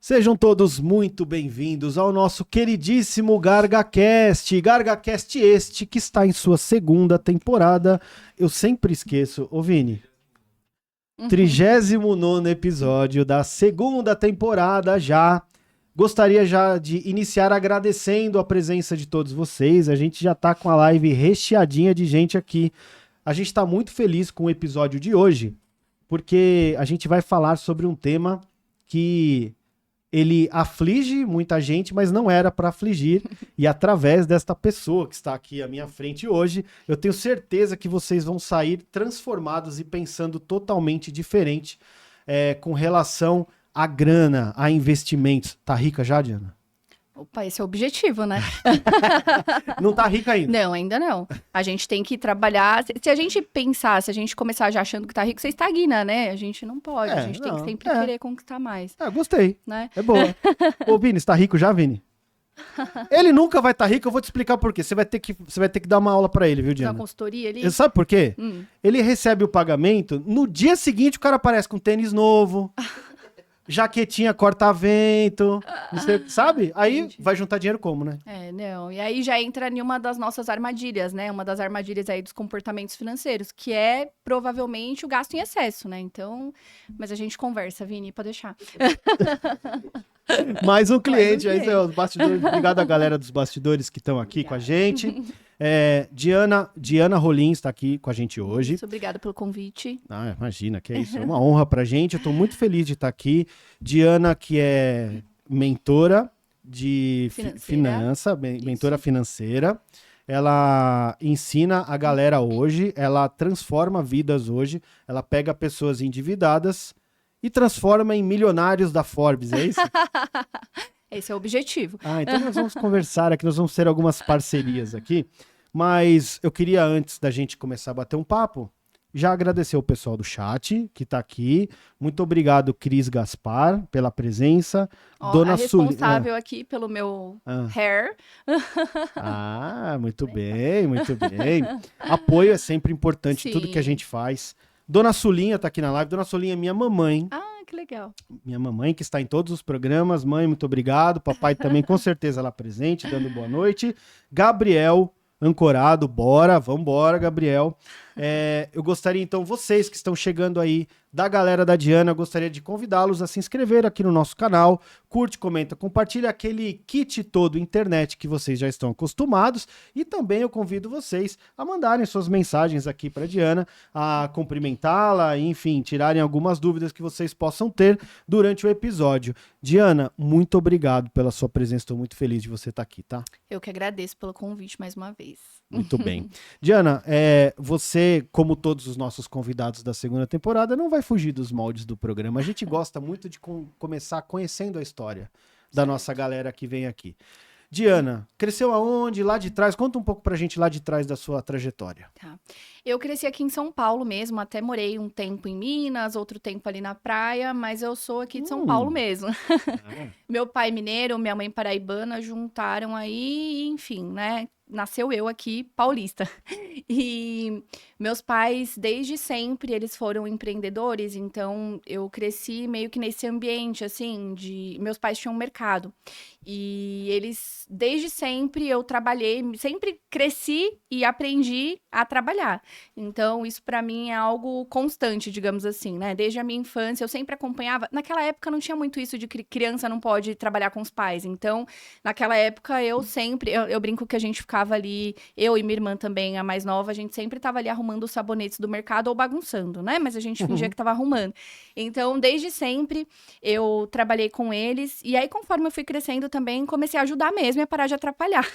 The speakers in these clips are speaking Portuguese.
Sejam todos muito bem-vindos ao nosso queridíssimo GargaCast. GargaCast este que está em sua segunda temporada. Eu sempre esqueço, ô Vini, 39º episódio da segunda temporada já. Gostaria já de iniciar agradecendo a presença de todos vocês. A gente já tá com a live recheadinha de gente aqui. A gente tá muito feliz com o episódio de hoje, porque a gente vai falar sobre um tema que ele aflige muita gente, mas não era para afligir. E através desta pessoa que está aqui à minha frente hoje, eu tenho certeza que vocês vão sair transformados e pensando totalmente diferente com relação à grana, a investimentos. Tá rica já, Diana? Opa, esse é o objetivo, né? Não tá rica ainda? Não, ainda não. A gente tem que trabalhar. Se a gente pensar, se a gente começar já achando que tá rico, você estagna, né? A gente não pode. A gente tem que sempre querer conquistar mais. Gostei. Né? É boa. Ô, Vini, você tá rico já, Vini? Ele nunca vai estar rico, eu vou te explicar por quê. Você vai ter que dar uma aula pra ele, viu, Diana? Uma consultoria ali? Sabe por quê? Ele recebe o pagamento, no dia seguinte o cara aparece com tênis novo, jaquetinha corta-vento, sabe? Aí Entendi. vai juntar dinheiro como, né? Não. E aí já entra em uma das nossas armadilhas, né? Uma das armadilhas aí dos comportamentos financeiros, que é provavelmente o gasto em excesso, né? Então, mas a gente conversa, Vini, pode deixar. Mais um cliente, aí os bastidores. Obrigado a galera dos bastidores que estão aqui com a gente. Diana Rolim está aqui com a gente hoje. Muito obrigada pelo convite. Imagina, que é isso. É uma honra pra gente. Eu tô muito feliz de estar aqui. Diana, que é mentora de mentora financeira. Ela ensina a galera hoje, ela transforma vidas hoje, ela pega pessoas endividadas e transforma em milionários da Forbes, é isso? Esse é o objetivo. Então nós vamos conversar aqui, nós vamos ter algumas parcerias aqui, mas eu queria, antes da gente começar a bater um papo, já agradecer o pessoal do chat que tá aqui. Muito obrigado, Cris Gaspar, pela presença. Dona responsável aqui pelo meu hair. Muito bem, muito bem. Apoio é sempre importante, tudo que a gente faz. Dona Sulinha tá aqui na live. Dona Sulinha é minha mamãe. Que legal. Minha mamãe que está em todos os programas. Mãe, muito obrigado. Papai também, com certeza, lá presente, dando boa noite. Gabriel, ancorado, vambora, Gabriel. Eu gostaria, então, vocês que estão chegando aí, da galera da Diana, eu gostaria de convidá-los a se inscrever aqui no nosso canal. Curte, comenta, compartilha aquele kit todo internet que vocês já estão acostumados. E também eu convido vocês a mandarem suas mensagens aqui para Diana, a cumprimentá-la, enfim, tirarem algumas dúvidas que vocês possam ter durante o episódio. Diana, muito obrigado pela sua presença, estou muito feliz de você estar aqui, tá? Eu que agradeço pelo convite mais uma vez. Muito bem. Diana, você, como todos os nossos convidados da segunda temporada, não vai fugir dos moldes do programa. A gente gosta muito de começar conhecendo a história da nossa galera que vem aqui. Diana, cresceu aonde? Lá de trás? Conta um pouco pra gente lá de trás da sua trajetória. Tá. Eu cresci aqui em São Paulo mesmo, até morei um tempo em Minas, outro tempo ali na praia, mas eu sou aqui de São Paulo mesmo. Meu pai mineiro, minha mãe paraibana, juntaram aí, enfim, né? Nasceu eu aqui, paulista. E meus pais, desde sempre, eles foram empreendedores, então eu cresci meio que nesse ambiente, assim, meus pais tinham um mercado. E eles, desde sempre, eu trabalhei, sempre cresci e aprendi a trabalhar. Então, isso pra mim é algo constante, digamos assim, né? Desde a minha infância, eu sempre acompanhava. Naquela época não tinha muito isso de que criança não pode trabalhar com os pais. Então, naquela época, eu brinco que a gente ficava ali, eu e minha irmã também, a mais nova, a gente sempre tava ali arrumando os sabonetes do mercado ou bagunçando, né? Mas a gente fingia que tava arrumando. Então, desde sempre, eu trabalhei com eles. E aí, conforme eu fui crescendo também, comecei a ajudar mesmo e a parar de atrapalhar.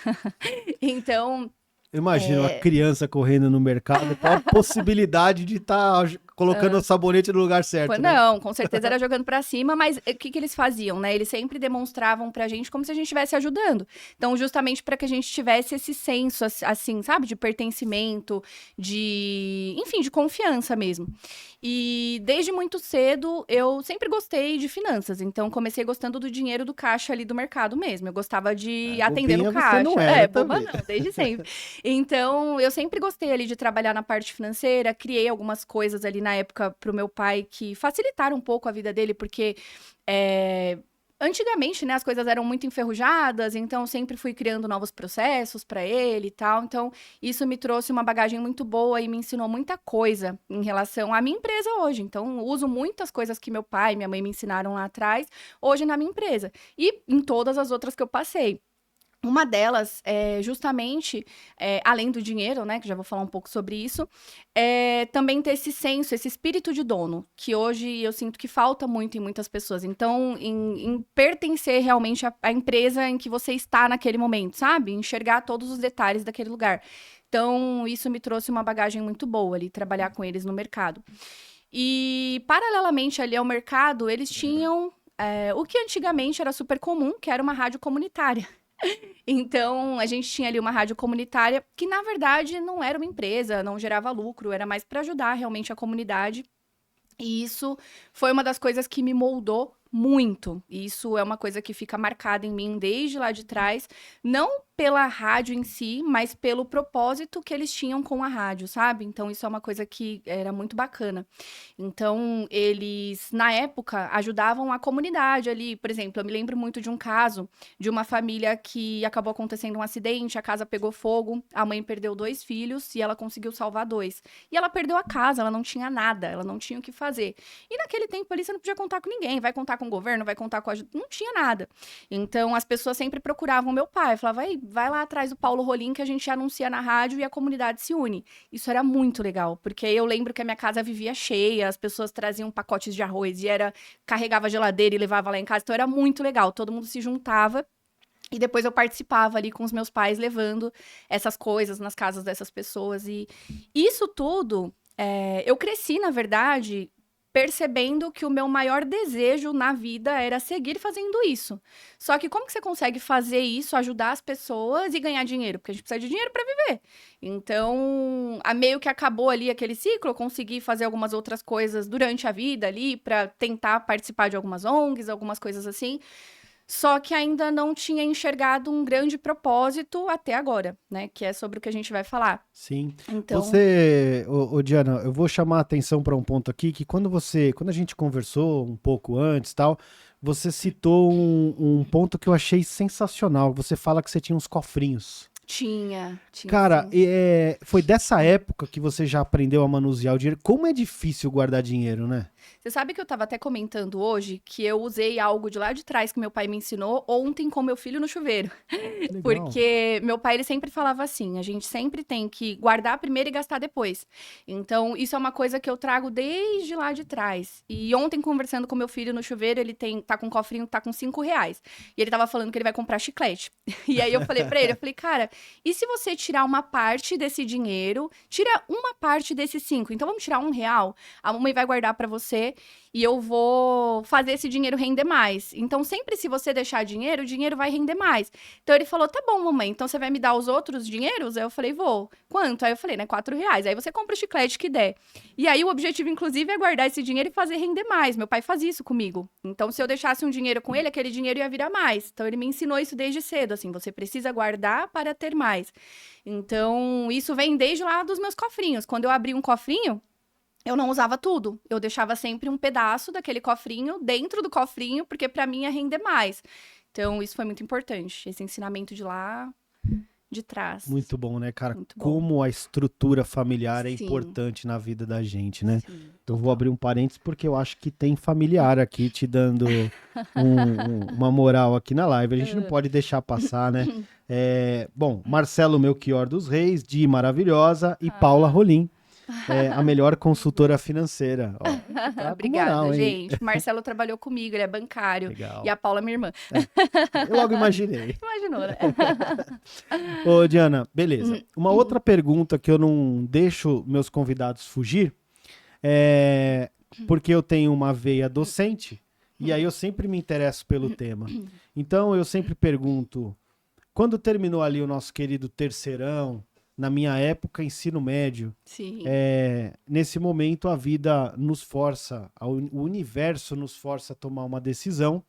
Então... Imagina uma criança correndo no mercado, qual a possibilidade de estar colocando o sabonete no lugar certo, né? Não, com certeza era jogando pra cima, mas o que eles faziam, né? Eles sempre demonstravam pra gente como se a gente estivesse ajudando. Então, justamente para que a gente tivesse esse senso, assim, sabe? De pertencimento, enfim, de confiança mesmo. E desde muito cedo, eu sempre gostei de finanças. Então, comecei gostando do dinheiro do caixa ali do mercado mesmo. Eu gostava de atender no caixa. Você não era boba não, desde sempre. Então, eu sempre gostei ali de trabalhar na parte financeira. Criei algumas coisas ali na época pro meu pai que facilitaram um pouco a vida dele, porque antigamente, né, as coisas eram muito enferrujadas, então eu sempre fui criando novos processos para ele e tal. Então, isso me trouxe uma bagagem muito boa e me ensinou muita coisa em relação à minha empresa hoje. Então, uso muitas coisas que meu pai e minha mãe me ensinaram lá atrás, hoje na minha empresa. E em todas as outras que eu passei. Uma delas é justamente, além do dinheiro, né, que já vou falar um pouco sobre isso, também ter esse senso, esse espírito de dono, que hoje eu sinto que falta muito em muitas pessoas. Então, em pertencer realmente à empresa em que você está naquele momento, sabe? Enxergar todos os detalhes daquele lugar. Então, isso me trouxe uma bagagem muito boa ali, trabalhar com eles no mercado. E, paralelamente ali ao mercado, eles tinham o que antigamente era super comum, que era uma rádio comunitária. Então, a gente tinha ali uma rádio comunitária que, na verdade, não era uma empresa, não gerava lucro, era mais para ajudar realmente a comunidade. E isso foi uma das coisas que me moldou muito. E isso é uma coisa que fica marcada em mim desde lá de trás, não pela rádio em si, mas pelo propósito que eles tinham com a rádio, sabe? Então, isso é uma coisa que era muito bacana. Então, eles, na época, ajudavam a comunidade ali. Por exemplo, eu me lembro muito de um caso de uma família que acabou acontecendo um acidente, a casa pegou fogo, a mãe perdeu 2 filhos e ela conseguiu salvar 2. E ela perdeu a casa, ela não tinha nada, ela não tinha o que fazer. E naquele tempo ali você não podia contar com ninguém, vai contar com o governo, vai contar com a ajuda, não tinha nada. Então, as pessoas sempre procuravam meu pai, falavam, vai lá atrás do Paulo Rolim que a gente anuncia na rádio e a comunidade se une. Isso era muito legal, porque eu lembro que a minha casa vivia cheia, as pessoas traziam pacotes de arroz e carregava a geladeira e levava lá em casa, então era muito legal, todo mundo se juntava. E depois eu participava ali com os meus pais, levando essas coisas nas casas dessas pessoas. E isso tudo, eu cresci, na verdade, percebendo que o meu maior desejo na vida era seguir fazendo isso. Só que como que você consegue fazer isso, ajudar as pessoas e ganhar dinheiro? Porque a gente precisa de dinheiro para viver. Então, meio que acabou ali aquele ciclo, eu consegui fazer algumas outras coisas durante a vida ali, para tentar participar de algumas ONGs, algumas coisas assim. Só que ainda não tinha enxergado um grande propósito até agora, né? Que é sobre o que a gente vai falar. Sim. Então, Diana, eu vou chamar a atenção para um ponto aqui, que quando a gente conversou um pouco antes, tal, você citou um ponto que eu achei sensacional. Você fala que você tinha uns cofrinhos. tinha. Cara, Sim. foi dessa época que você já aprendeu a manusear o dinheiro. Como é difícil guardar dinheiro, né? Você sabe que eu tava até comentando hoje que eu usei algo de lá de trás que meu pai me ensinou ontem com meu filho no chuveiro. Legal. Porque meu pai, ele sempre falava assim, a gente sempre tem que guardar primeiro e gastar depois. Então, isso é uma coisa que eu trago desde lá de trás. E ontem, conversando com meu filho no chuveiro, ele tá com um cofrinho que tá com R$ 5. E ele tava falando que ele vai comprar chiclete. E aí eu falei pra ele, cara, e se você tirar uma parte desse dinheiro, tira uma parte desses 5. Então, vamos tirar R$ 1, a mamãe vai guardar pra você e eu vou fazer esse dinheiro render mais. Então, sempre se você deixar dinheiro, o dinheiro vai render mais. Então, ele falou, tá bom, mamãe, então você vai me dar os outros dinheiros? Aí eu falei, vou. Quanto? Aí eu falei, né, R$ 4. Aí você compra o chiclete que der. E aí, o objetivo, inclusive, é guardar esse dinheiro e fazer render mais. Meu pai faz isso comigo. Então, se eu deixasse um dinheiro com ele, aquele dinheiro ia virar mais. Então, ele me ensinou isso desde cedo, assim, você precisa guardar para ter mais. Então, isso vem desde lá dos meus cofrinhos. Quando eu abri um cofrinho, eu não usava tudo. Eu deixava sempre um pedaço daquele cofrinho dentro do cofrinho, porque para mim ia render mais. Então, isso foi muito importante. Esse ensinamento de lá de trás. Muito bom, né, cara? Muito bom. Como a estrutura familiar é Sim. importante na vida da gente, né? Sim. Então, vou abrir um parênteses porque eu acho que tem familiar aqui te dando uma moral aqui na live. A gente não pode deixar passar, né? Bom, Marcelo Melchior dos Reis, Di Maravilhosa e Paula Rolim. A melhor consultora financeira. Ó, tá Obrigada, moral, gente. O Marcelo trabalhou comigo, ele é bancário. Legal. E a Paula é minha irmã. Eu logo imaginei. Imaginou, né? Ô, Diana, beleza. Uma outra pergunta que eu não deixo meus convidados fugir é porque eu tenho uma veia docente e aí eu sempre me interesso pelo tema. Então eu sempre pergunto, quando terminou ali o nosso querido terceirão, na minha época, ensino médio, Sim. Nesse momento a vida nos força, o universo nos força a tomar uma decisão,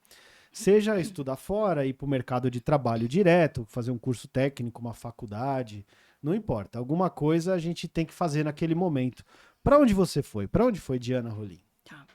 seja estudar fora, ir para o mercado de trabalho direto, fazer um curso técnico, uma faculdade, não importa. Alguma coisa a gente tem que fazer naquele momento. Para onde você foi? Para onde foi Diana Rolim? Tá.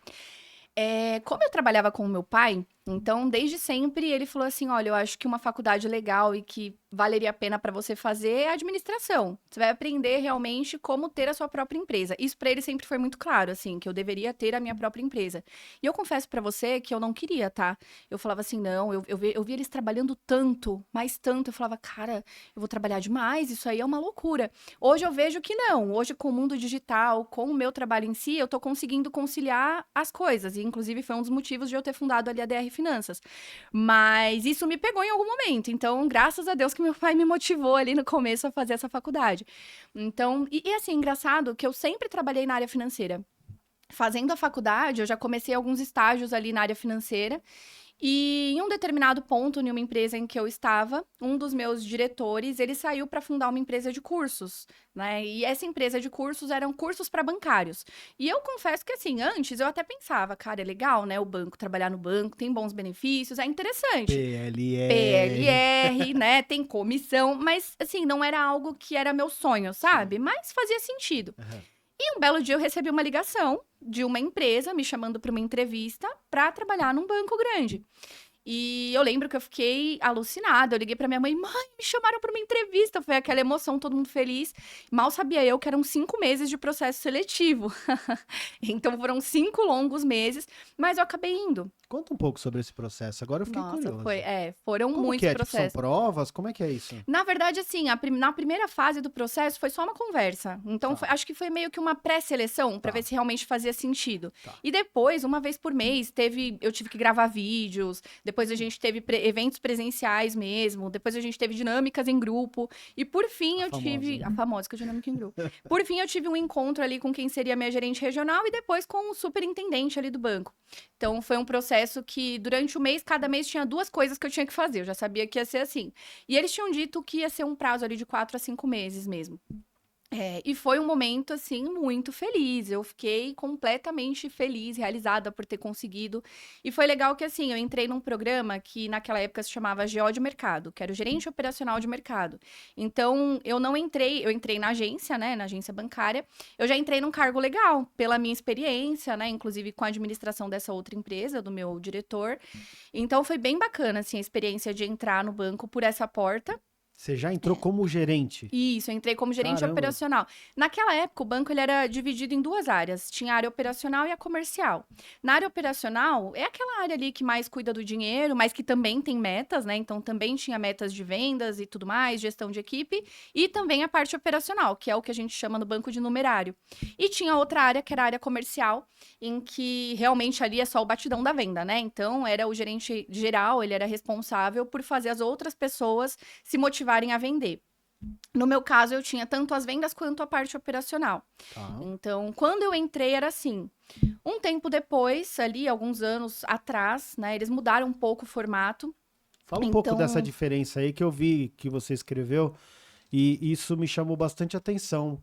Como eu trabalhava com o meu pai, Então, desde sempre, ele falou assim: olha, eu acho que uma faculdade legal e que valeria a pena para você fazer é administração. Você vai aprender realmente como ter a sua própria empresa. Isso para ele sempre foi muito claro, assim, que eu deveria ter a minha própria empresa. E eu confesso para você que eu não queria, tá? Eu falava assim: não, eu vi eles trabalhando tanto, mais tanto. Eu falava, cara, eu vou trabalhar demais, isso aí é uma loucura. Hoje eu vejo que não. Hoje, com o mundo digital, com o meu trabalho em si, eu tô conseguindo conciliar as coisas. E, inclusive, foi um dos motivos de eu ter fundado ali a DR Finanças. Mas isso me pegou em algum momento. Então, graças a Deus que meu pai me motivou ali no começo a fazer essa faculdade. Então, assim, engraçado que eu sempre trabalhei na área financeira. Fazendo a faculdade, eu já comecei alguns estágios ali na área financeira. E em um determinado ponto, em uma empresa em que eu estava, um dos meus diretores, ele saiu para fundar uma empresa de cursos, né? E essa empresa de cursos eram cursos para bancários. E eu confesso que, assim, antes eu até pensava, cara, é legal, né? O banco, trabalhar no banco, tem bons benefícios, é interessante. PLR, né? Tem comissão, mas, assim, não era algo que era meu sonho, sabe? Mas fazia sentido. E um belo dia eu recebi uma ligação de uma empresa me chamando para uma entrevista para trabalhar num banco grande. E eu lembro que eu fiquei alucinada. Eu liguei pra minha mãe, mãe, me chamaram pra uma entrevista. Foi aquela emoção, todo mundo feliz. Mal sabia eu que eram 5 meses de processo seletivo. Então foram 5 longos meses, mas eu acabei indo. Conta um pouco sobre esse processo. Agora eu fiquei curioso. Foram Como muitos que é? processos. Tipo, são provas? Como é que é isso? Na verdade, assim, na primeira fase do processo foi só uma conversa. Então, acho que foi meio que uma pré-seleção para ver se realmente fazia sentido. E depois, uma vez por mês, eu tive que gravar vídeos. Depois a gente teve eventos presenciais mesmo. Depois a gente teve dinâmicas em grupo. E por fim eu tive... A famosa que é dinâmica em grupo. Por fim eu tive um encontro ali com quem seria minha gerente regional e depois com o superintendente ali do banco. Então foi um processo que durante o mês, cada mês tinha 2 coisas que eu tinha que fazer. Eu já sabia que ia ser assim. E eles tinham dito que ia ser um prazo ali de 4 a 5 meses mesmo. E foi um momento, assim, muito feliz. Eu fiquei completamente feliz, realizada por ter conseguido. E foi legal que, assim, eu entrei num programa que naquela época se chamava GO de Mercado, que era o Gerente Operacional de Mercado. Então, eu entrei na agência, né, na agência bancária. Eu já entrei num cargo legal, pela minha experiência, né, inclusive com a administração dessa outra empresa, do meu diretor. Então, foi bem bacana, assim, a experiência de entrar no banco por essa porta. Você já entrou como gerente? Isso, eu entrei como gerente operacional. Naquela época, o banco ele era dividido em 2 áreas. Tinha a área operacional e a comercial. Na área operacional, é aquela área ali que mais cuida do dinheiro, mas que também tem metas, né? Então, também tinha metas de vendas e tudo mais, gestão de equipe. E também a parte operacional, que é o que a gente chama no banco de numerário. E tinha outra área, que era a área comercial, em que realmente ali é só o batidão da venda, né? Então, era o gerente geral, ele era responsável por fazer as outras pessoas se motivarem a vender. No meu caso, eu tinha tanto as vendas quanto a parte operacional. Então, quando eu entrei, era assim. Um tempo depois, ali, alguns anos atrás, né, eles mudaram um pouco o formato. Fala um pouco dessa diferença aí que eu vi que você escreveu e isso me chamou bastante atenção.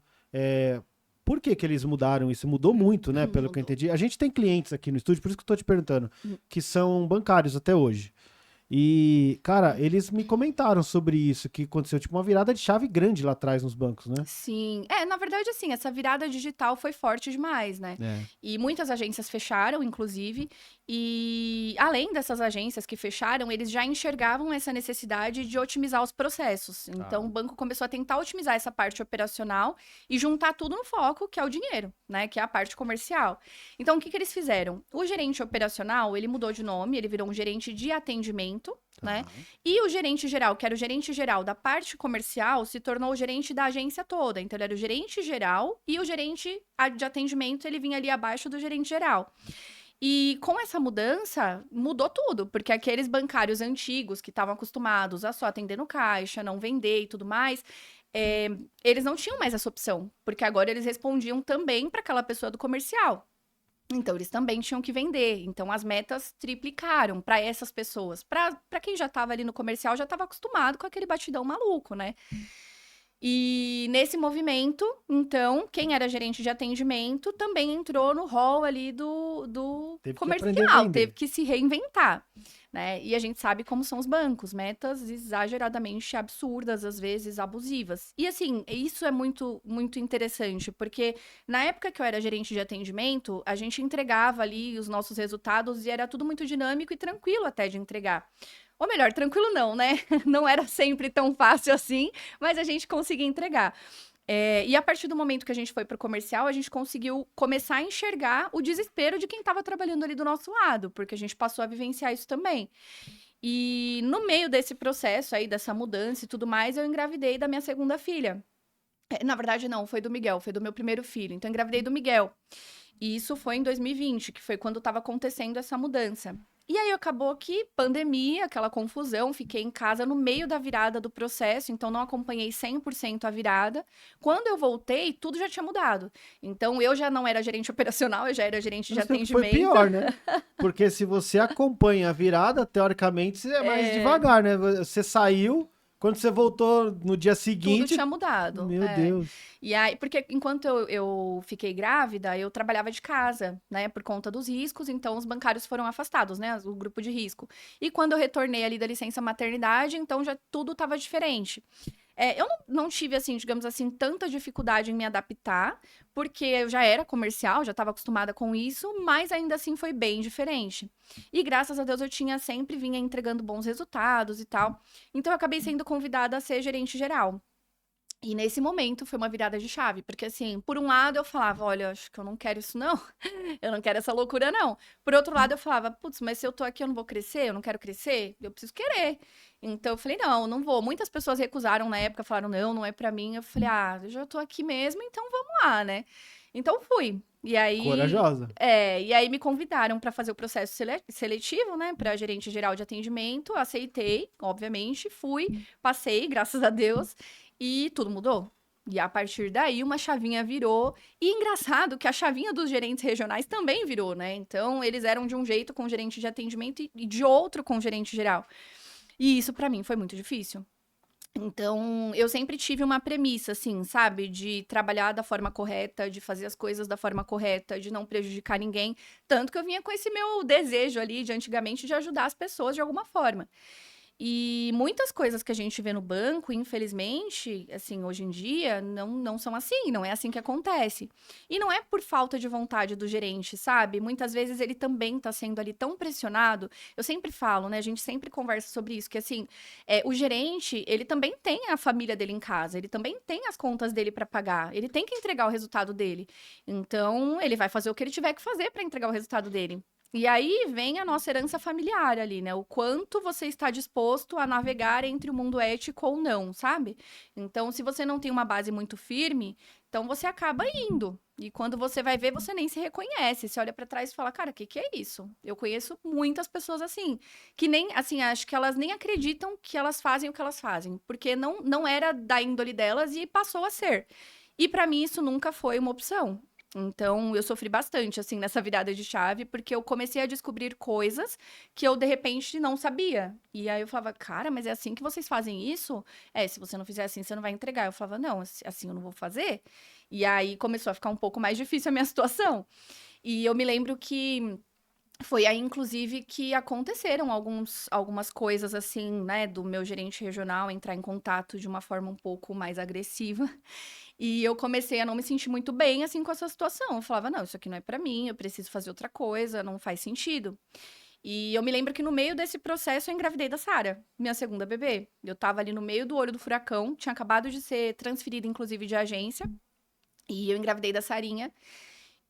Por que eles mudaram isso? Mudou muito, né, pelo que eu entendi. A gente tem clientes aqui no estúdio, por isso que eu tô te perguntando, que são bancários até hoje. E, cara, eles me comentaram sobre isso, que aconteceu tipo uma virada de chave grande lá atrás nos bancos, né? Sim. Na verdade, assim, essa virada digital foi forte demais, né? E muitas agências fecharam, inclusive. E além dessas agências que fecharam, eles já enxergavam essa necessidade de otimizar os processos. Então, o banco começou a tentar otimizar essa parte operacional e juntar tudo no foco, que é o dinheiro, né? Que é a parte comercial. Então, o que eles fizeram? O gerente operacional, ele mudou de nome, ele virou um gerente de atendimento, né? E o gerente geral, que era o gerente geral da parte comercial, se tornou o gerente da agência toda. Então, ele era o gerente geral e o gerente de atendimento, ele vinha ali abaixo do gerente geral. E com essa mudança, mudou tudo, porque aqueles bancários antigos que estavam acostumados a só atender no caixa, não vender e tudo mais, eles não tinham mais essa opção, porque agora eles respondiam também para aquela pessoa do comercial. Então, eles também tinham que vender. Então, as metas triplicaram para essas pessoas. Para quem já estava ali no comercial, já estava acostumado com aquele batidão maluco, né? E nesse movimento, então, quem era gerente de atendimento também entrou no rol ali do Teve que aprender a comercial, vender. teve que se reinventar, né? E a gente sabe como são os bancos, metas exageradamente absurdas, às vezes abusivas. E assim, isso é muito, muito interessante, porque na época que eu era gerente de atendimento, a gente entregava ali os nossos resultados e era tudo muito dinâmico e tranquilo até de entregar. Ou melhor, tranquilo não, né? Não era sempre tão fácil assim, mas a gente conseguia entregar. E a partir do momento que a gente foi para o comercial, a gente conseguiu começar a enxergar o desespero de quem estava trabalhando ali do nosso lado, porque a gente passou a vivenciar isso também. E no meio desse processo aí, dessa mudança e tudo mais, eu engravidei da minha segunda filha. Na verdade, não, foi do Miguel, foi do meu primeiro filho. Então, eu engravidei do Miguel. E isso foi em 2020, que foi quando estava acontecendo essa mudança. E aí acabou que pandemia, aquela confusão, fiquei em casa no meio da virada do processo, então não acompanhei 100% a virada. Quando eu voltei, tudo já tinha mudado. Então eu já não era gerente operacional, eu já era gerente de Foi atendimento. pior, né? Porque se você acompanha a virada, teoricamente, você é mais devagar, né? Você saiu, quando você voltou no dia Tudo seguinte... tinha mudado. Meu Deus. E aí, porque enquanto eu fiquei grávida, eu trabalhava de casa, né, por conta dos riscos, então os bancários foram afastados, né, o grupo de risco. E quando eu retornei ali da licença maternidade, então já tudo estava diferente. Eu não tive, assim, digamos assim, tanta dificuldade em me adaptar, porque eu já era comercial, já estava acostumada com isso, mas ainda assim foi bem diferente. E graças a Deus eu tinha sempre vinha entregando bons resultados e tal. Então eu acabei sendo convidada a ser gerente geral. E nesse momento foi uma virada de chave, porque assim, por um lado eu falava, olha, acho que eu não quero isso não, eu não quero essa loucura não. Por outro lado eu falava, putz, mas se eu tô aqui eu não vou crescer, eu não quero crescer, eu preciso querer. Então eu falei, não, não vou. Muitas pessoas recusaram na época, falaram, não, não é pra mim. Eu falei, eu já tô aqui mesmo, então vamos lá, né? Então fui. E aí, Corajosa. e aí me convidaram para fazer o processo seletivo, né, para gerente geral de atendimento. Aceitei, obviamente, fui, passei, graças a Deus. E tudo mudou. E a partir daí, uma chavinha virou. E engraçado que a chavinha dos gerentes regionais também virou, né? Então, eles eram de um jeito com gerente de atendimento e de outro com gerente geral. E isso, pra mim, foi muito difícil. Então, eu sempre tive uma premissa, assim, sabe? De trabalhar da forma correta, de fazer as coisas da forma correta, de não prejudicar ninguém. Tanto que eu vinha com esse meu desejo ali de antigamente de ajudar as pessoas de alguma forma. E muitas coisas que a gente vê no banco, infelizmente, assim, hoje em dia, não são assim, não é assim que acontece. E não é por falta de vontade do gerente, sabe? Muitas vezes ele também tá sendo ali tão pressionado. Eu sempre falo, né? A gente sempre conversa sobre isso, que assim, o gerente, ele também tem a família dele em casa, ele também tem as contas dele para pagar, ele tem que entregar o resultado dele. Então, ele vai fazer o que ele tiver que fazer para entregar o resultado dele. E aí vem a nossa herança familiar ali, né? O quanto você está disposto a navegar entre o mundo ético ou não, sabe? Então, se você não tem uma base muito firme, então você acaba indo. E quando você vai ver, você nem se reconhece. Você olha pra trás e fala, cara, o que que é isso? Eu conheço muitas pessoas assim, que nem, assim, acho que elas nem acreditam que elas fazem o que elas fazem, porque não era da índole delas e passou a ser. E pra mim isso nunca foi uma opção. Então, eu sofri bastante, assim, nessa virada de chave, porque eu comecei a descobrir coisas que eu, de repente, não sabia. E aí eu falava, cara, mas é assim que vocês fazem isso? Se você não fizer assim, você não vai entregar. Eu falava, não, assim eu não vou fazer. E aí começou a ficar um pouco mais difícil a minha situação. E eu me lembro que foi aí, inclusive, que aconteceram algumas coisas, assim, né, do meu gerente regional entrar em contato de uma forma um pouco mais agressiva. E eu comecei a não me sentir muito bem, assim, com essa situação. Eu falava, não, isso aqui não é pra mim, eu preciso fazer outra coisa, não faz sentido. E eu me lembro que no meio desse processo eu engravidei da Sara, minha segunda bebê. Eu tava ali no meio do olho do furacão, tinha acabado de ser transferida, inclusive, de agência. E eu engravidei da Sarinha.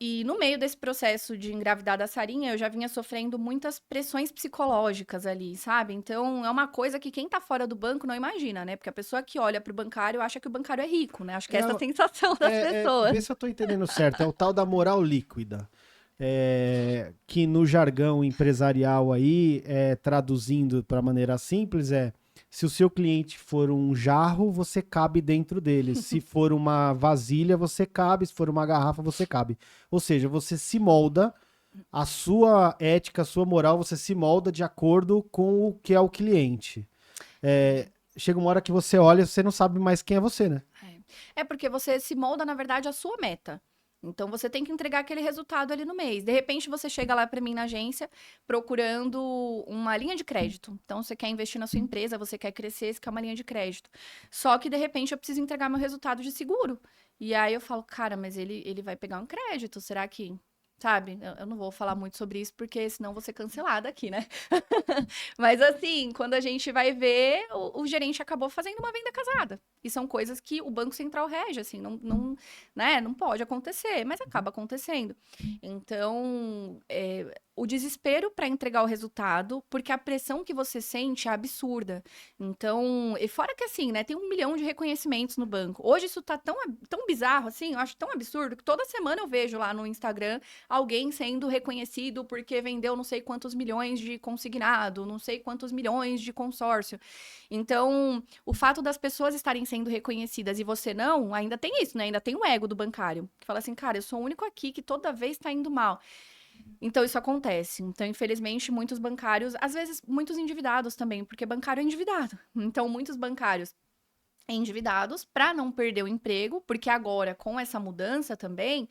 E no meio desse processo de engravidar da Sarinha, eu já vinha sofrendo muitas pressões psicológicas ali, sabe? Então, é uma coisa que quem tá fora do banco não imagina, né? Porque a pessoa que olha pro bancário acha que o bancário é rico, né? Acho que é essa a sensação das pessoas. Vê se eu tô entendendo certo. É o tal da moral líquida. Que no jargão empresarial aí, traduzindo para maneira simples, se o seu cliente for um jarro, você cabe dentro dele. Se for uma vasilha, você cabe. Se for uma garrafa, você cabe. Ou seja, você se molda, a sua ética, a sua moral, você se molda de acordo com o que é o cliente. Chega uma hora que você olha, você não sabe mais quem é você, né? É porque você se molda, na verdade, a sua meta. Então, você tem que entregar aquele resultado ali no mês. De repente, você chega lá para mim na agência procurando uma linha de crédito. Então, você quer investir na sua empresa, você quer crescer, você quer uma linha de crédito. Só que, de repente, eu preciso entregar meu resultado de seguro. E aí, eu falo, cara, mas ele vai pegar um crédito, será que... Sabe? Eu não vou falar muito sobre isso, porque senão eu vou ser cancelada aqui, né? Mas assim, quando a gente vai ver, o gerente acabou fazendo uma venda casada. E são coisas que o Banco Central rege, assim, né? Não pode acontecer, mas acaba acontecendo. Então, o desespero para entregar o resultado, porque a pressão que você sente é absurda. Então, e fora que assim, né, tem 1 milhão de reconhecimentos no banco. Hoje isso tá tão bizarro, assim, eu acho tão absurdo, que toda semana eu vejo lá no Instagram alguém sendo reconhecido porque vendeu não sei quantos milhões de consignado, não sei quantos milhões de consórcio. Então, o fato das pessoas estarem sendo reconhecidas e você não, ainda tem isso, né? Ainda tem o ego do bancário, que fala assim, cara, eu sou o único aqui que toda vez tá indo mal. Então, isso acontece. Então, infelizmente, muitos bancários, às vezes, muitos endividados também, porque bancário é endividado. Então, muitos bancários endividados para não perder o emprego, porque agora, com essa mudança também,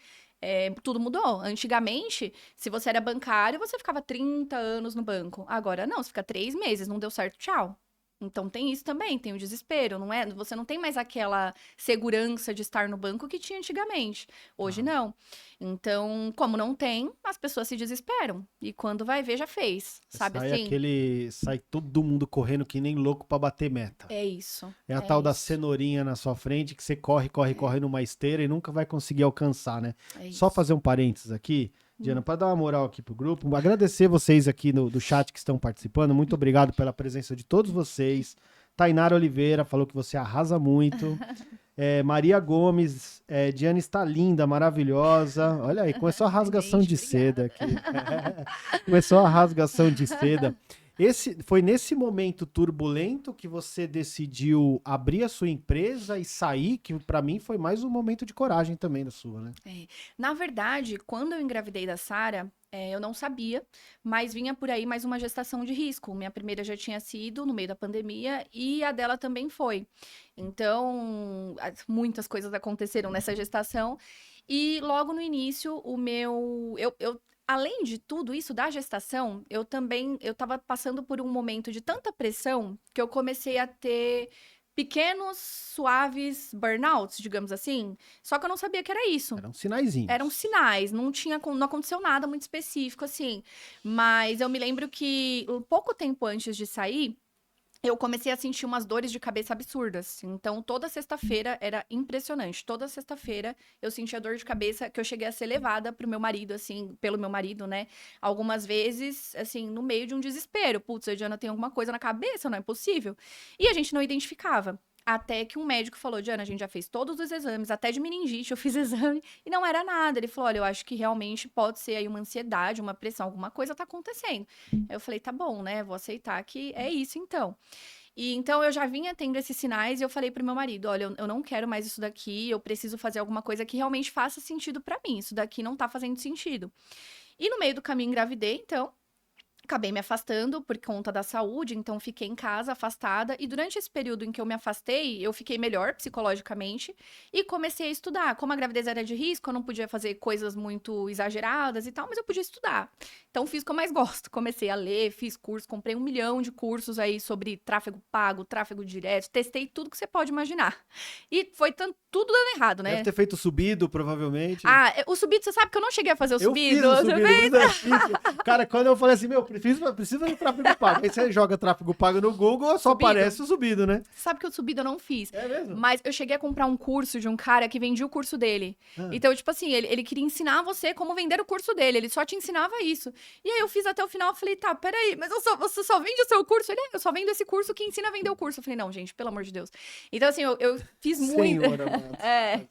tudo mudou. Antigamente, se você era bancário, você ficava 30 anos no banco. Agora, não, você fica 3 meses, não deu certo, tchau. Então tem isso também, tem o desespero, não é? Você não tem mais aquela segurança de estar no banco que tinha antigamente. Hoje não. Então, como não tem, as pessoas se desesperam. E quando vai ver, já fez. Sabe assim? Sai todo mundo correndo que nem louco pra bater meta. É isso. É a tal da cenourinha na sua frente que você corre numa esteira e nunca vai conseguir alcançar, né? Só fazer um parênteses aqui, Diana, para dar uma moral aqui pro grupo, agradecer vocês aqui do chat que estão participando, muito obrigado pela presença de todos vocês. Tainara Oliveira falou que você arrasa muito. Maria Gomes, Diana está linda, maravilhosa. Olha aí, começou a rasgação de seda aqui. Começou a rasgação de seda. Foi nesse momento turbulento que você decidiu abrir a sua empresa e sair, que para mim foi mais um momento de coragem também da sua, né? Na verdade, quando eu engravidei da Sara, eu não sabia, mas vinha por aí mais uma gestação de risco. Minha primeira já tinha sido no meio da pandemia e a dela também foi. Então, muitas coisas aconteceram nessa gestação. E logo no início, além de tudo isso da gestação, eu estava passando por um momento de tanta pressão que eu comecei a ter pequenos, suaves burnouts, digamos assim. Só que eu não sabia que era isso. Eram sinaizinhos. Eram sinais, não aconteceu nada muito específico, assim. Mas eu me lembro que um pouco tempo antes de sair, eu comecei a sentir umas dores de cabeça absurdas. Então, toda sexta-feira era impressionante. Toda sexta-feira eu sentia dor de cabeça que eu cheguei a ser levada pro meu marido, assim, pelo meu marido, né? Algumas vezes, assim, no meio de um desespero. Putz, a Diana tem alguma coisa na cabeça, não é possível. E a gente não identificava. Até que um médico falou, Diana, a gente já fez todos os exames, até de meningite eu fiz exame, e não era nada. Ele falou, olha, eu acho que realmente pode ser aí uma ansiedade, uma pressão, alguma coisa tá acontecendo. Aí eu falei, tá bom, né, vou aceitar que é isso então. E então eu já vinha tendo esses sinais e eu falei pro meu marido, olha, eu não quero mais isso daqui, eu preciso fazer alguma coisa que realmente faça sentido pra mim, isso daqui não tá fazendo sentido. E no meio do caminho engravidei, então... Acabei me afastando por conta da saúde, então fiquei em casa, afastada. E durante esse período em que eu me afastei, eu fiquei melhor psicologicamente e comecei a estudar. Como a gravidez era de risco, eu não podia fazer coisas muito exageradas e tal, mas eu podia estudar. Então fiz o que eu mais gosto. Comecei a ler, fiz curso, comprei 1 milhão de cursos aí sobre tráfego pago, tráfego direto, testei tudo que você pode imaginar. E foi tudo dando errado, né? Deve ter feito subido, provavelmente. O subido, você sabe que eu não cheguei a fazer o subido? Eu fiz o subido, cara, quando eu falei assim, meu, precisa de tráfego pago. Aí você joga tráfego pago no Google, só aparece o subido, né? Você sabe que o subido eu não fiz. É mesmo? Mas eu cheguei a comprar um curso de um cara que vendia o curso dele. Então, tipo assim, ele queria ensinar você como vender o curso dele. Ele só te ensinava isso. E aí eu fiz até o final, eu falei, tá, peraí, mas você só vende o seu curso? Ele, eu só vendo esse curso que ensina a vender o curso. Eu falei, não, gente, pelo amor de Deus. Então, assim, eu fiz muito. Senhora,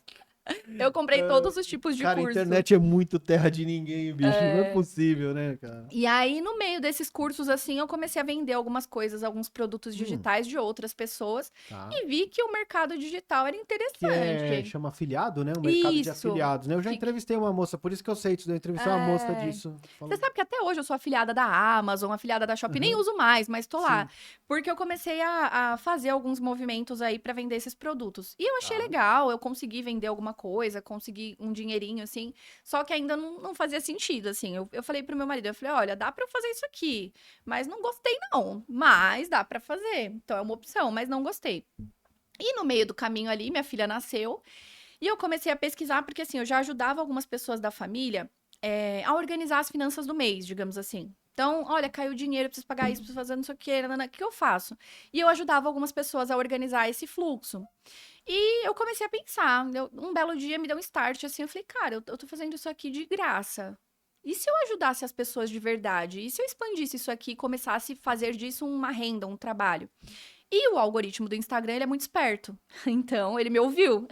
Eu comprei todos os tipos de Cara, a curso. internet é muito terra de ninguém, bicho. Não é possível, né, cara? E aí, no meio desses cursos, assim, eu comecei a vender algumas coisas, alguns produtos digitais de outras pessoas. Tá. E vi que o mercado digital era interessante. Chama afiliado, né? O mercado de Isso. afiliados, né? Eu já entrevistei uma moça, por isso que eu sei disso. Eu entrevistei uma moça disso. Você sabe que até hoje eu sou afiliada da Amazon, afiliada da Shopee, nem uso mais, mas tô lá. Porque eu comecei a fazer alguns movimentos aí pra vender esses produtos. E eu achei legal, eu consegui vender alguma coisa, consegui um dinheirinho, assim. Só que ainda não fazia sentido, assim. Eu falei pro meu marido, eu falei, olha, dá pra eu fazer isso aqui, mas não gostei não. Mas dá pra fazer. Então é uma opção, mas não gostei. E no meio do caminho ali, minha filha nasceu. E eu comecei a pesquisar, porque assim, eu já ajudava algumas pessoas da família a organizar as finanças do mês, digamos assim. Então, olha, caiu dinheiro, preciso pagar isso, preciso fazer não sei o quê, o que eu faço? E eu ajudava algumas pessoas a organizar esse fluxo. E eu comecei a pensar, um belo dia me deu um start, assim, eu falei, cara, eu tô fazendo isso aqui de graça. E se eu ajudasse as pessoas de verdade? E se eu expandisse isso aqui e começasse a fazer disso uma renda, um trabalho? E o algoritmo do Instagram, ele é muito esperto. Então, ele me ouviu.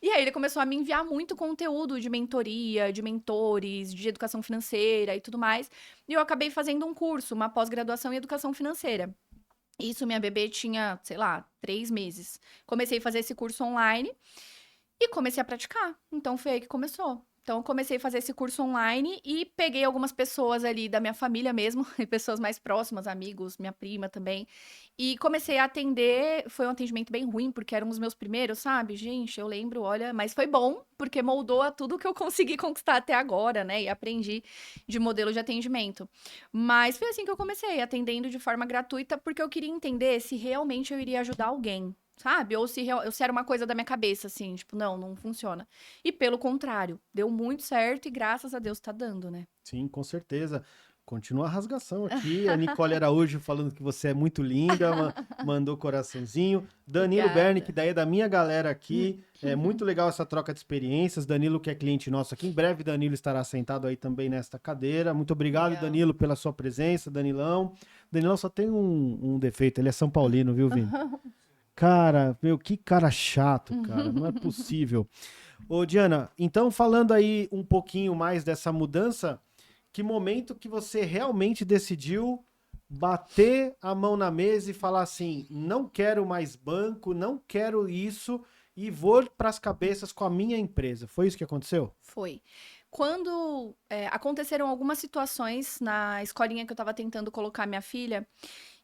E aí, ele começou a me enviar muito conteúdo de mentoria, de mentores, de educação financeira e tudo mais. E eu acabei fazendo um curso, uma pós-graduação em educação financeira. Isso, minha bebê tinha, sei lá, 3 meses. Comecei a fazer esse curso online e comecei a praticar. Então, foi aí que começou. Então, eu comecei a fazer esse curso online e peguei algumas pessoas ali da minha família mesmo, e pessoas mais próximas, amigos, minha prima também. E comecei a atender. Foi um atendimento bem ruim, porque eram os meus primeiros, sabe? Gente, eu lembro, olha, mas foi bom, porque moldou a tudo que eu consegui conquistar até agora, né? E aprendi de modelo de atendimento. Mas foi assim que eu comecei, atendendo de forma gratuita, porque eu queria entender se realmente eu iria ajudar alguém. Sabe? Ou se era uma coisa da minha cabeça, assim, tipo, não funciona. E pelo contrário, deu muito certo e graças a Deus tá dando, né? Sim, com certeza. Continua a rasgação aqui. A Nicole Araújo falando que você é muito linda, mandou coraçãozinho. Danilo Berni, que daí é da minha galera aqui. É muito legal essa troca de experiências. Danilo, que é cliente nosso aqui. Em breve, Danilo estará sentado aí também nesta cadeira. Muito obrigado, Legal. Danilo, pela sua presença, Danilão. Danilão só tem um defeito, ele é São Paulino, viu, Vini? Cara, meu, que cara chato, cara. Não é possível. Ô, Diana, então falando aí um pouquinho mais dessa mudança, que momento que você realmente decidiu bater a mão na mesa e falar assim, não quero mais banco, não quero isso e vou para as cabeças com a minha empresa. Foi isso que aconteceu? Foi. Quando aconteceram algumas situações na escolinha que eu tava tentando colocar minha filha,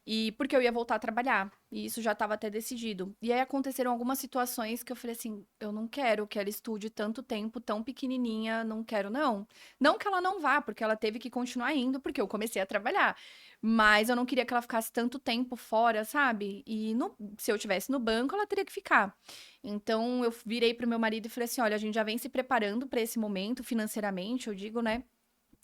e porque eu ia voltar a trabalhar, e isso já estava até decidido. E aí aconteceram algumas situações que eu falei assim, eu não quero que ela estude tanto tempo, tão pequenininha, não quero não. Não que ela não vá, porque ela teve que continuar indo, porque eu comecei a trabalhar. Mas eu não queria que ela ficasse tanto tempo fora, sabe? E se eu tivesse no banco, ela teria que ficar. Então eu virei pro meu marido e falei assim, olha, a gente já vem se preparando para esse momento financeiramente, eu digo, né?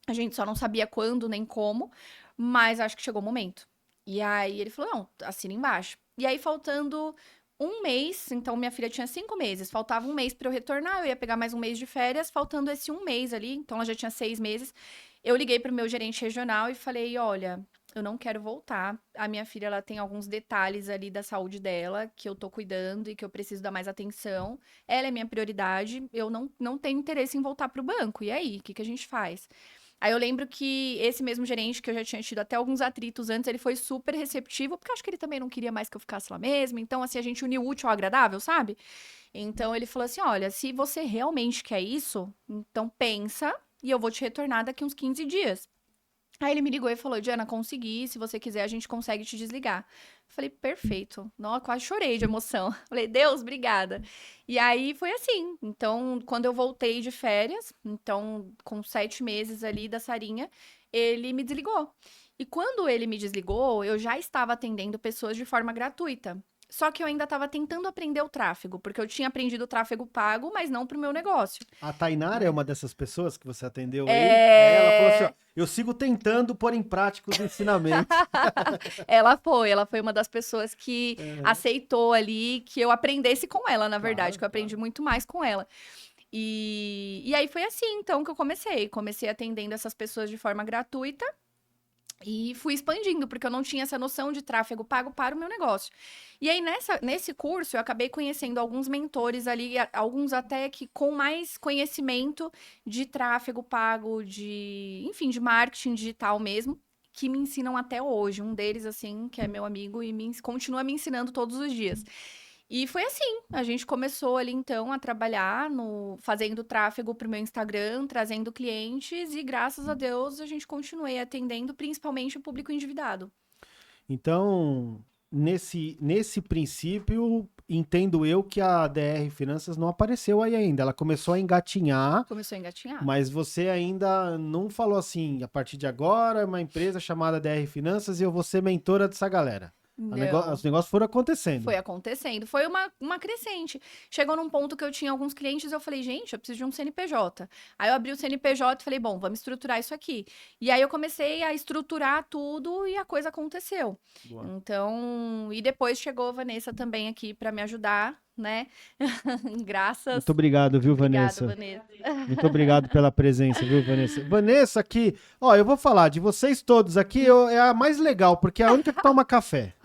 A gente só não sabia quando nem como, mas acho que chegou o momento. E aí ele falou: não, assina embaixo. E aí, faltando um mês, então minha filha tinha 5 meses, faltava um mês para eu retornar, eu ia pegar mais um mês de férias, faltando esse um mês ali, então ela já tinha 6 meses. Eu liguei pro meu gerente regional e falei: olha, eu não quero voltar. A minha filha, ela tem alguns detalhes ali da saúde dela que eu tô cuidando e que eu preciso dar mais atenção. Ela é minha prioridade, eu não tenho interesse em voltar pro banco. E aí, o que a gente faz? Aí eu lembro que esse mesmo gerente, que eu já tinha tido até alguns atritos antes, ele foi super receptivo, porque eu acho que ele também não queria mais que eu ficasse lá mesmo. Então, assim, a gente uniu o útil ao agradável, sabe? Então, ele falou assim: olha, se você realmente quer isso, então pensa e eu vou te retornar daqui uns 15 dias. Aí ele me ligou e falou: Diana, consegui, se você quiser, a gente consegue te desligar. Falei: perfeito. Nossa, quase chorei de emoção. Falei: Deus, obrigada. E aí foi assim. Então, quando eu voltei de férias, então com 7 meses ali da Sarinha, ele me desligou. E quando ele me desligou, eu já estava atendendo pessoas de forma gratuita. Só que eu ainda estava tentando aprender o tráfego, porque eu tinha aprendido o tráfego pago, mas não para o meu negócio. A Tainara é uma dessas pessoas que você atendeu aí? Ela falou assim, ó, É... eu sigo tentando pôr em prática os ensinamentos. Ela foi uma das pessoas que aceitou ali que eu aprendesse com ela, na verdade, Claro, que eu aprendi muito mais com ela. E aí foi assim, então, que eu comecei. Comecei atendendo essas pessoas de forma gratuita. E fui expandindo, porque eu não tinha essa noção de tráfego pago para o meu negócio. E aí, nesse curso, eu acabei conhecendo alguns mentores ali, alguns até que com mais conhecimento de tráfego pago, enfim, de marketing digital mesmo, que me ensinam até hoje. Um deles, assim, que é meu amigo e continua me ensinando todos os dias. E foi assim, a gente começou ali então a trabalhar fazendo tráfego para o meu Instagram, trazendo clientes e graças a Deus a gente continuei atendendo principalmente o público endividado. Então, nesse princípio, entendo eu que a DR Finanças não apareceu aí ainda. Ela começou a engatinhar, Começou a engatinhar. mas você ainda não falou assim, a partir de agora, uma empresa chamada DR Finanças e eu vou ser mentora dessa galera. Não. Os negócios foram acontecendo. Foi acontecendo. Foi uma crescente. Chegou num ponto que eu tinha alguns clientes, eu falei, gente, eu preciso de um CNPJ. Aí eu abri o CNPJ e falei, bom, vamos estruturar isso aqui. E aí eu comecei a estruturar tudo e a coisa aconteceu. Boa. Então, e depois chegou a Vanessa também aqui para me ajudar, né? Graças. Muito obrigado, viu, Obrigada, Vanessa? Muito obrigado pela presença, viu, Vanessa? Vanessa aqui, ó, eu vou falar de vocês todos aqui, é a mais legal, porque é a única que toma café.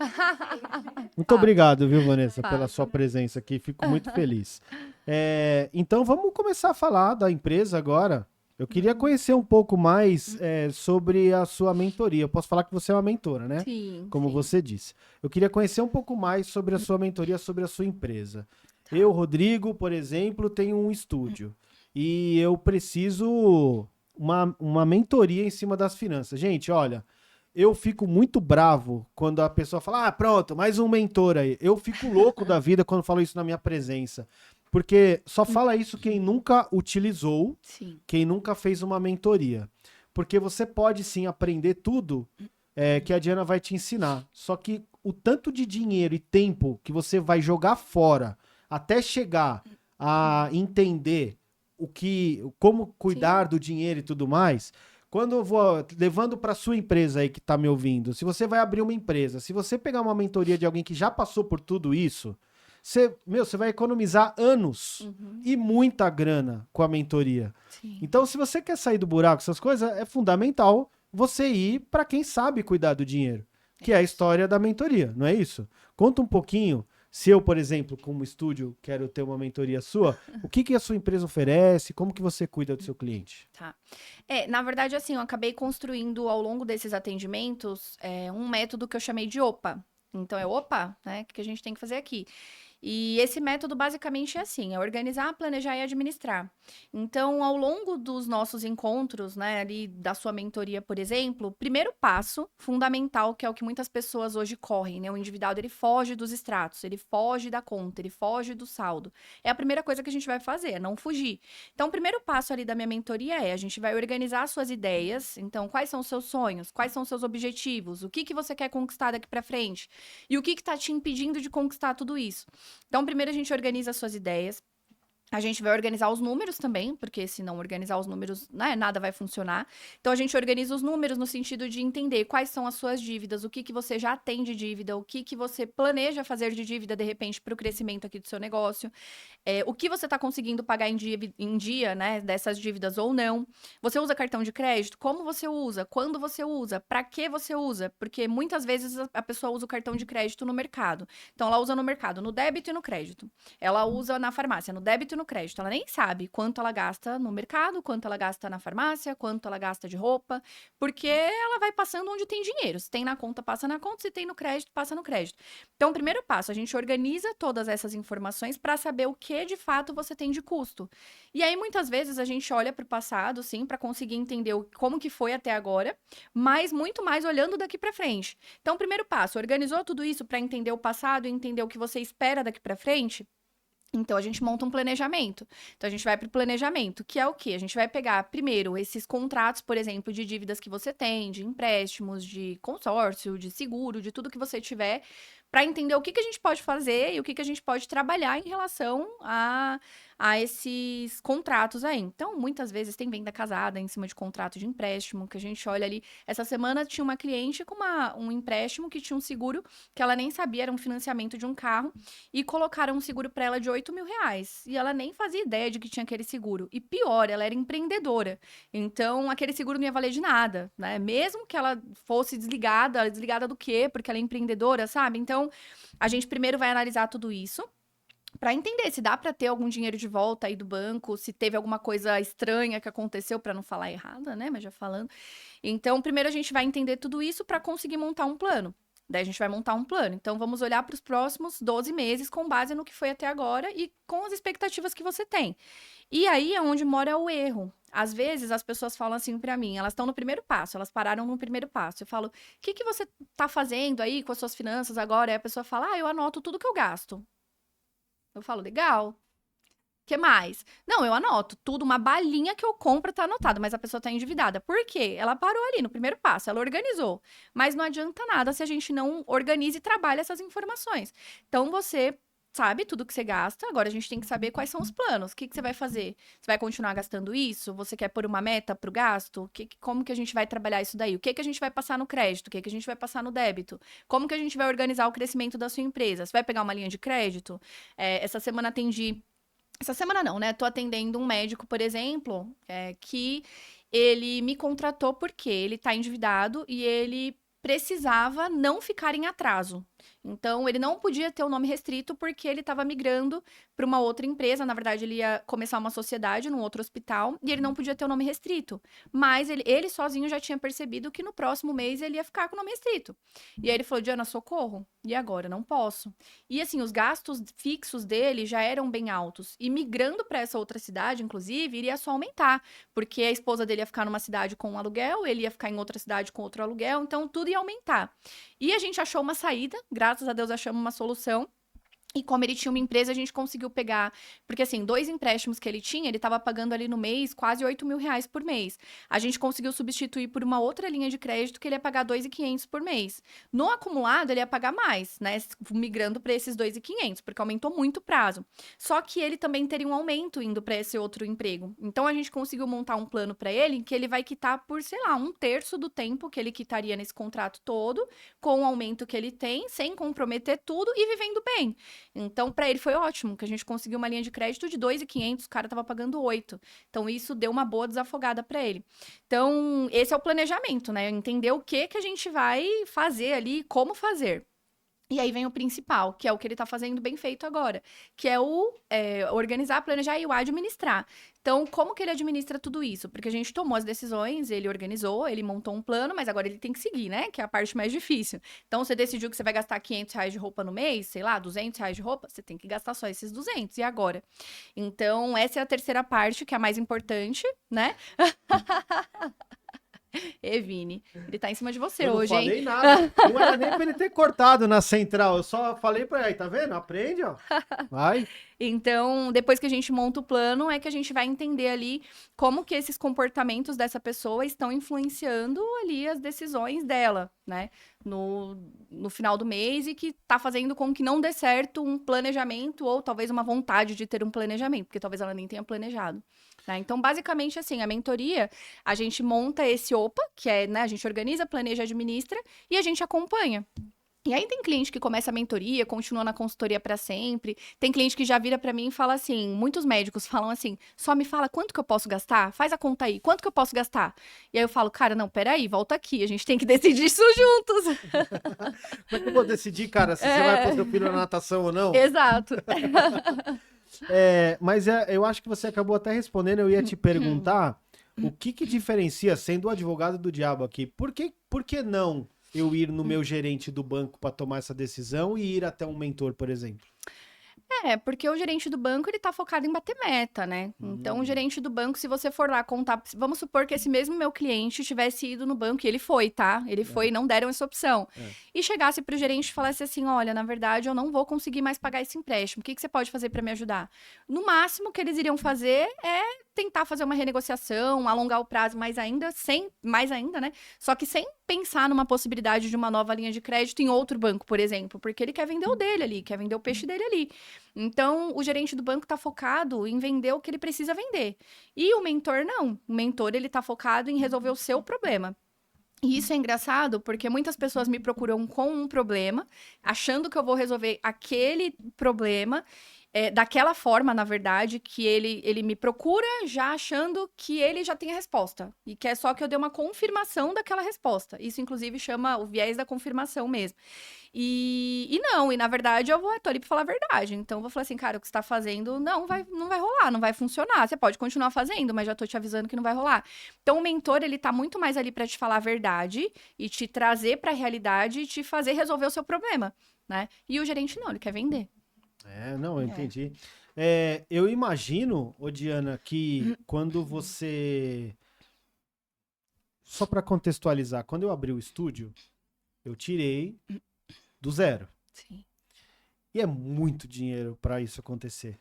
Muito obrigado, viu, Vanessa, pela sua presença aqui, fico muito feliz. Então, vamos começar a falar da empresa agora. Eu queria conhecer um pouco mais sobre a sua mentoria. Eu posso falar que você é uma mentora, né? Sim. Como você disse. Eu queria conhecer um pouco mais sobre a sua mentoria, sobre a sua empresa. Eu, Rodrigo, por exemplo, tenho um estúdio e eu preciso uma mentoria em cima das finanças. Gente, olha, eu fico muito bravo quando a pessoa fala, pronto, mais um mentor aí. Eu fico louco da vida quando falo isso na minha presença. Porque só fala isso quem nunca utilizou, Sim. quem nunca fez uma mentoria. Porque você pode sim aprender tudo que a Diana vai te ensinar. Só que o tanto de dinheiro e tempo que você vai jogar fora até chegar a entender como cuidar do dinheiro e tudo mais, quando eu vou levando para sua empresa aí que tá me ouvindo, se você vai abrir uma empresa, se você pegar uma mentoria de alguém que já passou por tudo isso, você vai economizar anos e muita grana com a mentoria. Sim. Então, se você quer sair do buraco, essas coisas, é fundamental você ir para quem sabe cuidar do dinheiro, que é a história da mentoria, não é isso? Conta um pouquinho. Se eu, por exemplo, como estúdio, quero ter uma mentoria sua, o que a sua empresa oferece? Como que você cuida do seu cliente? Tá. Na verdade, assim, eu acabei construindo ao longo desses atendimentos um método que eu chamei de OPA. Então, né? O que a gente tem que fazer aqui? E esse método basicamente é assim, é organizar, planejar e administrar. Então, ao longo dos nossos encontros, né, ali da sua mentoria, por exemplo, primeiro passo fundamental, que é o que muitas pessoas hoje correm, né? O endividado, ele foge dos extratos, ele foge da conta, ele foge do saldo. É a primeira coisa que a gente vai fazer, é não fugir. Então, o primeiro passo ali da minha mentoria a gente vai organizar as suas ideias. Então, quais são os seus sonhos? Quais são os seus objetivos? O que você quer conquistar daqui para frente? E o que está te impedindo de conquistar tudo isso? Então, primeiro a gente organiza as suas ideias. A gente vai organizar os números também, porque se não organizar os números, né, nada vai funcionar. Então, a gente organiza os números no sentido de entender quais são as suas dívidas, o que você já tem de dívida, o que você planeja fazer de dívida, de repente, para o crescimento aqui do seu negócio. O que você está conseguindo pagar em dia, né, dessas dívidas ou não. Você usa cartão de crédito? Como você usa? Quando você usa? Para que você usa? Porque muitas vezes a pessoa usa o cartão de crédito no mercado. Então, ela usa no mercado, no débito e no crédito. Ela usa na farmácia, no débito e no crédito. Ela nem sabe quanto ela gasta no mercado, quanto ela gasta na farmácia, quanto ela gasta de roupa, porque ela vai passando onde tem dinheiro. Se tem na conta, passa na conta. Se tem no crédito, passa no crédito. Então, primeiro passo, a gente organiza todas essas informações para saber o que de fato você tem de custo. E aí, muitas vezes, a gente olha para o passado, sim, para conseguir entender como que foi até agora, mas muito mais olhando daqui para frente. Então, primeiro passo, organizou tudo isso para entender o passado e entender o que você espera daqui para frente? Então, a gente monta um planejamento. Então, a gente vai para o planejamento, que é o quê? A gente vai pegar, primeiro, esses contratos, por exemplo, de dívidas que você tem, de empréstimos, de consórcio, de seguro, de tudo que você tiver. para entender o que a gente pode fazer e o que a gente pode trabalhar em relação a esses contratos aí. Então, muitas vezes tem venda casada em cima de contrato de empréstimo, que a gente olha ali. Essa semana tinha uma cliente com um empréstimo que tinha um seguro que ela nem sabia, era um financiamento de um carro, e colocaram um seguro para ela de R$ 8.000. E ela nem fazia ideia de que tinha aquele seguro. E pior, ela era empreendedora. Então, aquele seguro não ia valer de nada, né? Mesmo que ela fosse desligada do quê? Porque ela é empreendedora, sabe? Então, a gente primeiro vai analisar tudo isso para entender se dá para ter algum dinheiro de volta aí do banco, se teve alguma coisa estranha que aconteceu, para não falar errada, né? Mas já falando. Então, primeiro a gente vai entender tudo isso para conseguir montar um plano. Daí a gente vai montar um plano. Então, vamos olhar para os próximos 12 meses com base no que foi até agora e com as expectativas que você tem. E aí é onde mora o erro. Às vezes as pessoas falam assim para mim, elas estão no primeiro passo, elas pararam no primeiro passo. Eu falo, o que você tá fazendo aí com as suas finanças agora? Aí a pessoa fala, eu anoto tudo que eu gasto. Eu falo, legal. O que mais? Não, eu anoto tudo, uma balinha que eu compro tá anotado, mas a pessoa tá endividada. Por quê? Ela parou ali no primeiro passo, ela organizou. Mas não adianta nada se a gente não organiza e trabalha essas informações. Então, você sabe tudo que você gasta, agora a gente tem que saber quais são os planos. O que você vai fazer? Você vai continuar gastando isso? Você quer pôr uma meta pro gasto? Como que a gente vai trabalhar isso daí? O que a gente vai passar no crédito? O que a gente vai passar no débito? Como que a gente vai organizar o crescimento da sua empresa? Você vai pegar uma linha de crédito? Essa semana atendi. Essa semana não, né? Tô atendendo um médico, por exemplo, que ele me contratou porque ele tá endividado e ele precisava não ficar em atraso. Então, ele não podia ter o nome restrito porque ele estava migrando para uma outra empresa. Na verdade, ele ia começar uma sociedade num outro hospital e ele não podia ter o nome restrito. Mas ele sozinho já tinha percebido que no próximo mês ele ia ficar com o nome restrito. E aí ele falou, Diana, socorro. E agora? Não posso. E assim, os gastos fixos dele já eram bem altos. E migrando para essa outra cidade, inclusive, iria só aumentar. Porque a esposa dele ia ficar numa cidade com um aluguel, ele ia ficar em outra cidade com outro aluguel. Então, tudo ia aumentar. E a gente achou uma saída, graças a Deus achamos uma solução. E como ele tinha uma empresa, a gente conseguiu pegar... Porque, assim, 2 empréstimos que ele tinha, ele estava pagando ali no mês quase R$ 8.000 por mês. A gente conseguiu substituir por uma outra linha de crédito que ele ia pagar R$ 2.500 por mês. No acumulado, ele ia pagar mais, né? Migrando para esses R$ 2.500, porque aumentou muito o prazo. Só que ele também teria um aumento indo para esse outro emprego. Então, a gente conseguiu montar um plano para ele que ele vai quitar por, sei lá, 1/3 do tempo que ele quitaria nesse contrato todo, com o aumento que ele tem, sem comprometer tudo e vivendo bem. Então, para ele foi ótimo, que a gente conseguiu uma linha de crédito de R$ 2.500, o cara tava pagando 8. Então, isso deu uma boa desafogada para ele. Então, esse é o planejamento, né? Entender o que a gente vai fazer ali, como fazer. E aí vem o principal, que é o que ele tá fazendo bem feito agora, que é o organizar, planejar e o administrar. Então, como que ele administra tudo isso? Porque a gente tomou as decisões, ele organizou, ele montou um plano, mas agora ele tem que seguir, né? Que é a parte mais difícil. Então, você decidiu que você vai gastar R$ 500 de roupa no mês, sei lá, R$ 200 de roupa, você tem que gastar só esses 200. E agora? Então, essa é a terceira parte, que é a mais importante, né? Vini, ele tá em cima de você hoje, hein? Eu não falei nada. Não era nem pra ele ter cortado na central. Eu só falei pra ele, tá vendo? Aprende, ó. Vai. Então, depois que a gente monta o plano, é que a gente vai entender ali como que esses comportamentos dessa pessoa estão influenciando ali as decisões dela, né? No final do mês e que tá fazendo com que não dê certo um planejamento ou talvez uma vontade de ter um planejamento, porque talvez ela nem tenha planejado. Né? Então, basicamente, assim, a mentoria, a gente monta esse OPA, que é, né, a gente organiza, planeja, administra e a gente acompanha. E aí tem cliente que começa a mentoria, continua na consultoria para sempre. Tem cliente que já vira para mim e fala assim, muitos médicos falam assim, só me fala quanto que eu posso gastar? Faz a conta aí, quanto que eu posso gastar? E aí eu falo, cara, não, peraí, volta aqui, a gente tem que decidir isso juntos. Como é que eu vou decidir, cara, se você vai pôr seu filho na natação ou não? Exato. Mas eu acho que você acabou até respondendo, eu ia te perguntar o que diferencia, sendo o advogado do diabo aqui, por que não eu ir no meu gerente do banco para tomar essa decisão e ir até um mentor, por exemplo? Porque o gerente do banco, ele tá focado em bater meta, né? Então, o gerente do banco, se você for lá contar... Vamos supor que esse mesmo meu cliente tivesse ido no banco, e ele foi, tá? Ele foi e não deram essa opção. E chegasse pro gerente e falasse assim, olha, na verdade, eu não vou conseguir mais pagar esse empréstimo. O que você pode fazer para me ajudar? No máximo, o que eles iriam fazer é tentar fazer uma renegociação, alongar o prazo mais ainda, né? Só que sem pensar numa possibilidade de uma nova linha de crédito em outro banco, por exemplo, porque ele quer vender o dele ali, quer vender o peixe dele ali. Então, o gerente do banco está focado em vender o que ele precisa vender. E o mentor não. O mentor, ele tá focado em resolver o seu problema. E isso é engraçado porque muitas pessoas me procuram com um problema, achando que eu vou resolver aquele problema, daquela forma, na verdade, que ele me procura já achando que ele já tem a resposta. E que é só que eu dê uma confirmação daquela resposta. Isso, inclusive, chama o viés da confirmação mesmo. E não, e na verdade tô ali pra falar a verdade. Então eu vou falar assim, cara, o que você tá fazendo não vai rolar, não vai funcionar. Você pode continuar fazendo, mas já tô te avisando que não vai rolar. Então o mentor, ele tá muito mais ali pra te falar a verdade e te trazer pra realidade e te fazer resolver o seu problema, né? E o gerente não, ele quer vender. Não, eu entendi. Eu imagino, ô Diana, que quando você... Só pra contextualizar, quando eu abri o estúdio, eu tirei do zero. Sim. E é muito dinheiro para isso acontecer.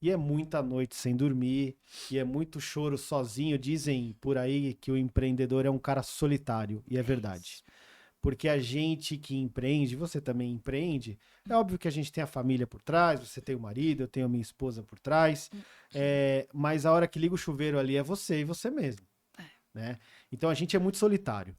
E é muita noite sem dormir, e é muito choro sozinho. Dizem por aí que o empreendedor é um cara solitário, e é verdade. Porque a gente que empreende, você também empreende, é óbvio que a gente tem a família por trás, você tem o marido, eu tenho a minha esposa por trás, mas a hora que liga o chuveiro ali é você e você mesmo. Né? Então a gente é muito solitário.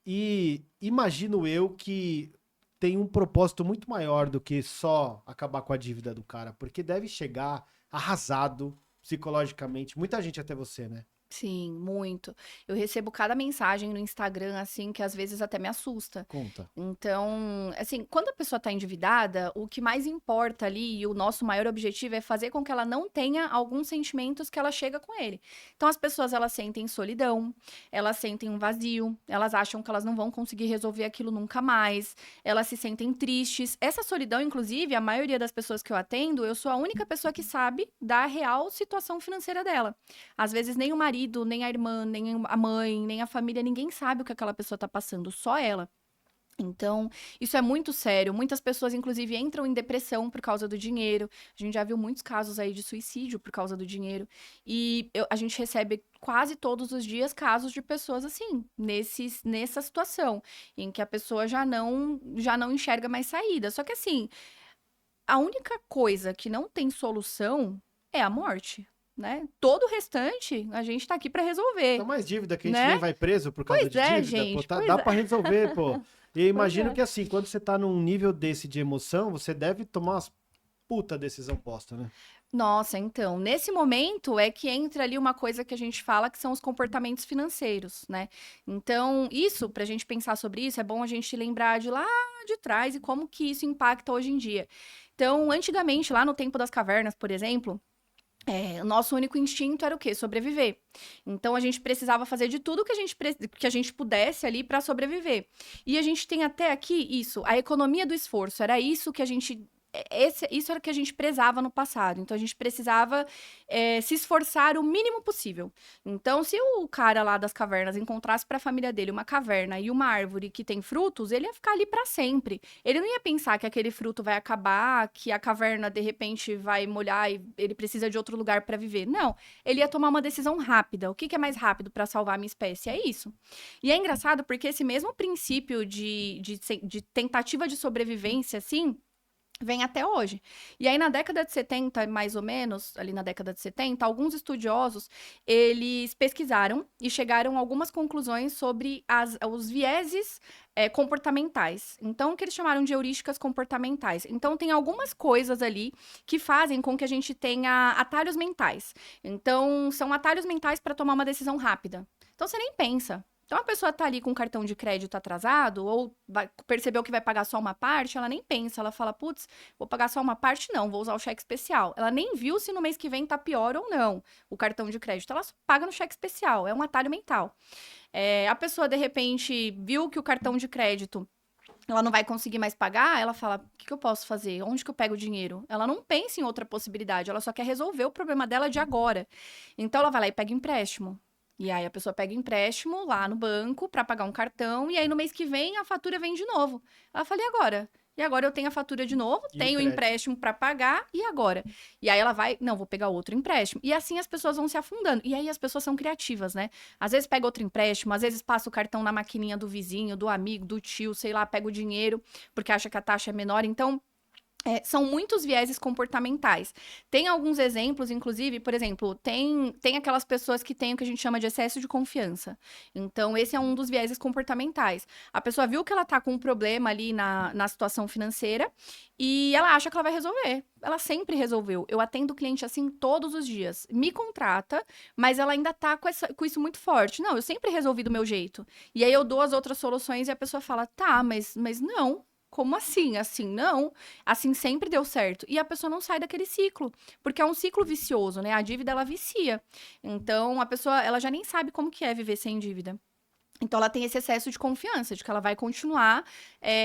E imagino eu que tem um propósito muito maior do que só acabar com a dívida do cara, porque deve chegar arrasado psicologicamente, muita gente até você, né? Sim, muito. Eu recebo cada mensagem no Instagram, assim, que às vezes até me assusta. Conta. Então, assim, quando a pessoa tá endividada, o que mais importa ali, e o nosso maior objetivo é fazer com que ela não tenha alguns sentimentos que ela chega com ele. Então, as pessoas, elas sentem solidão, elas sentem um vazio, elas acham que elas não vão conseguir resolver aquilo nunca mais, elas se sentem tristes. Essa solidão, inclusive, a maioria das pessoas que eu atendo, eu sou a única pessoa que sabe da real situação financeira dela. Às vezes, nem o marido, nem a irmã, nem a mãe, nem a família, ninguém sabe o que aquela pessoa tá passando, só ela. Então, isso é muito sério. Muitas pessoas, inclusive, entram em depressão por causa do dinheiro. A gente já viu muitos casos aí de suicídio por causa do dinheiro. E a gente recebe quase todos os dias casos de pessoas assim, nessa situação, em que a pessoa já não enxerga mais saída. Só que assim, a única coisa que não tem solução é a morte. Né? Todo o restante, a gente tá aqui pra resolver. Dá mais dívida que a gente né? nem vai preso por causa Pois de é, dívida. gente, Pô, pois dá é. pra resolver, pô. E eu imagino é. que assim, quando você tá num nível desse de emoção, você deve tomar umas puta decisão bosta, né? Nossa, então, nesse momento é que entra ali uma coisa que a gente fala que são os comportamentos financeiros, né? Então, isso, pra gente pensar sobre isso, é bom a gente lembrar de lá de trás e como que isso impacta hoje em dia. Então, antigamente, lá no tempo das cavernas, por exemplo, o nosso único instinto era o quê? Sobreviver. Então a gente precisava fazer de tudo que a gente pudesse ali para sobreviver. E a gente tem até aqui isso, a economia do esforço. Era isso que a gente isso era o que a gente prezava no passado. Então, a gente precisava se esforçar o mínimo possível. Então, se o cara lá das cavernas encontrasse para a família dele uma caverna e uma árvore que tem frutos, ele ia ficar ali para sempre. Ele não ia pensar que aquele fruto vai acabar, que a caverna, de repente, vai molhar e ele precisa de outro lugar para viver. Não. Ele ia tomar uma decisão rápida. O que é mais rápido para salvar a minha espécie? É isso. E é engraçado porque esse mesmo princípio de tentativa de sobrevivência, assim, vem até hoje. E aí, na década de 70, mais ou menos, ali na década de 70, alguns estudiosos, eles pesquisaram e chegaram a algumas conclusões sobre os vieses comportamentais. Então, o que eles chamaram de heurísticas comportamentais. Então, tem algumas coisas ali que fazem com que a gente tenha atalhos mentais. Então, são atalhos mentais para tomar uma decisão rápida. Então, você nem pensa. Então, a pessoa tá ali com o cartão de crédito atrasado, ou percebeu que vai pagar só uma parte, ela nem pensa, ela fala, putz, vou pagar só uma parte? Não, vou usar o cheque especial. Ela nem viu se no mês que vem tá pior ou não o cartão de crédito. Ela só paga no cheque especial, é um atalho mental. A pessoa, de repente, viu que o cartão de crédito ela não vai conseguir mais pagar, ela fala, o que eu posso fazer? Onde que eu pego o dinheiro? Ela não pensa em outra possibilidade, ela só quer resolver o problema dela de agora. Então, ela vai lá e pega empréstimo. E aí a pessoa pega empréstimo lá no banco para pagar um cartão e aí no mês que vem a fatura vem de novo. Ela fala, e agora? e agora eu tenho a fatura de novo, tenho o empréstimo para pagar, e agora? E aí ela vai, não, vou pegar outro empréstimo. E assim as pessoas vão se afundando. E aí as pessoas são criativas, né? Às vezes pega outro empréstimo, às vezes passa o cartão na maquininha do vizinho, do amigo, do tio, sei lá, pega o dinheiro, porque acha que a taxa é menor. Então, são muitos vieses comportamentais. Tem alguns exemplos, inclusive, por exemplo, tem aquelas pessoas que têm o que a gente chama de excesso de confiança. Então, esse é um dos vieses comportamentais. A pessoa viu que ela tá com um problema ali na situação financeira e ela acha que ela vai resolver. Ela sempre resolveu. Eu atendo cliente assim todos os dias. Me contrata, mas ela ainda tá com isso muito forte. Não, eu sempre resolvi do meu jeito. E aí eu dou as outras soluções e a pessoa fala, tá, mas não. Como assim? Assim não? Assim sempre deu certo. E a pessoa não sai daquele ciclo, porque é um ciclo vicioso, né? A dívida ela vicia. Então a pessoa, ela já nem sabe como que é viver sem dívida. Então, ela tem esse excesso de confiança, de que ela vai continuar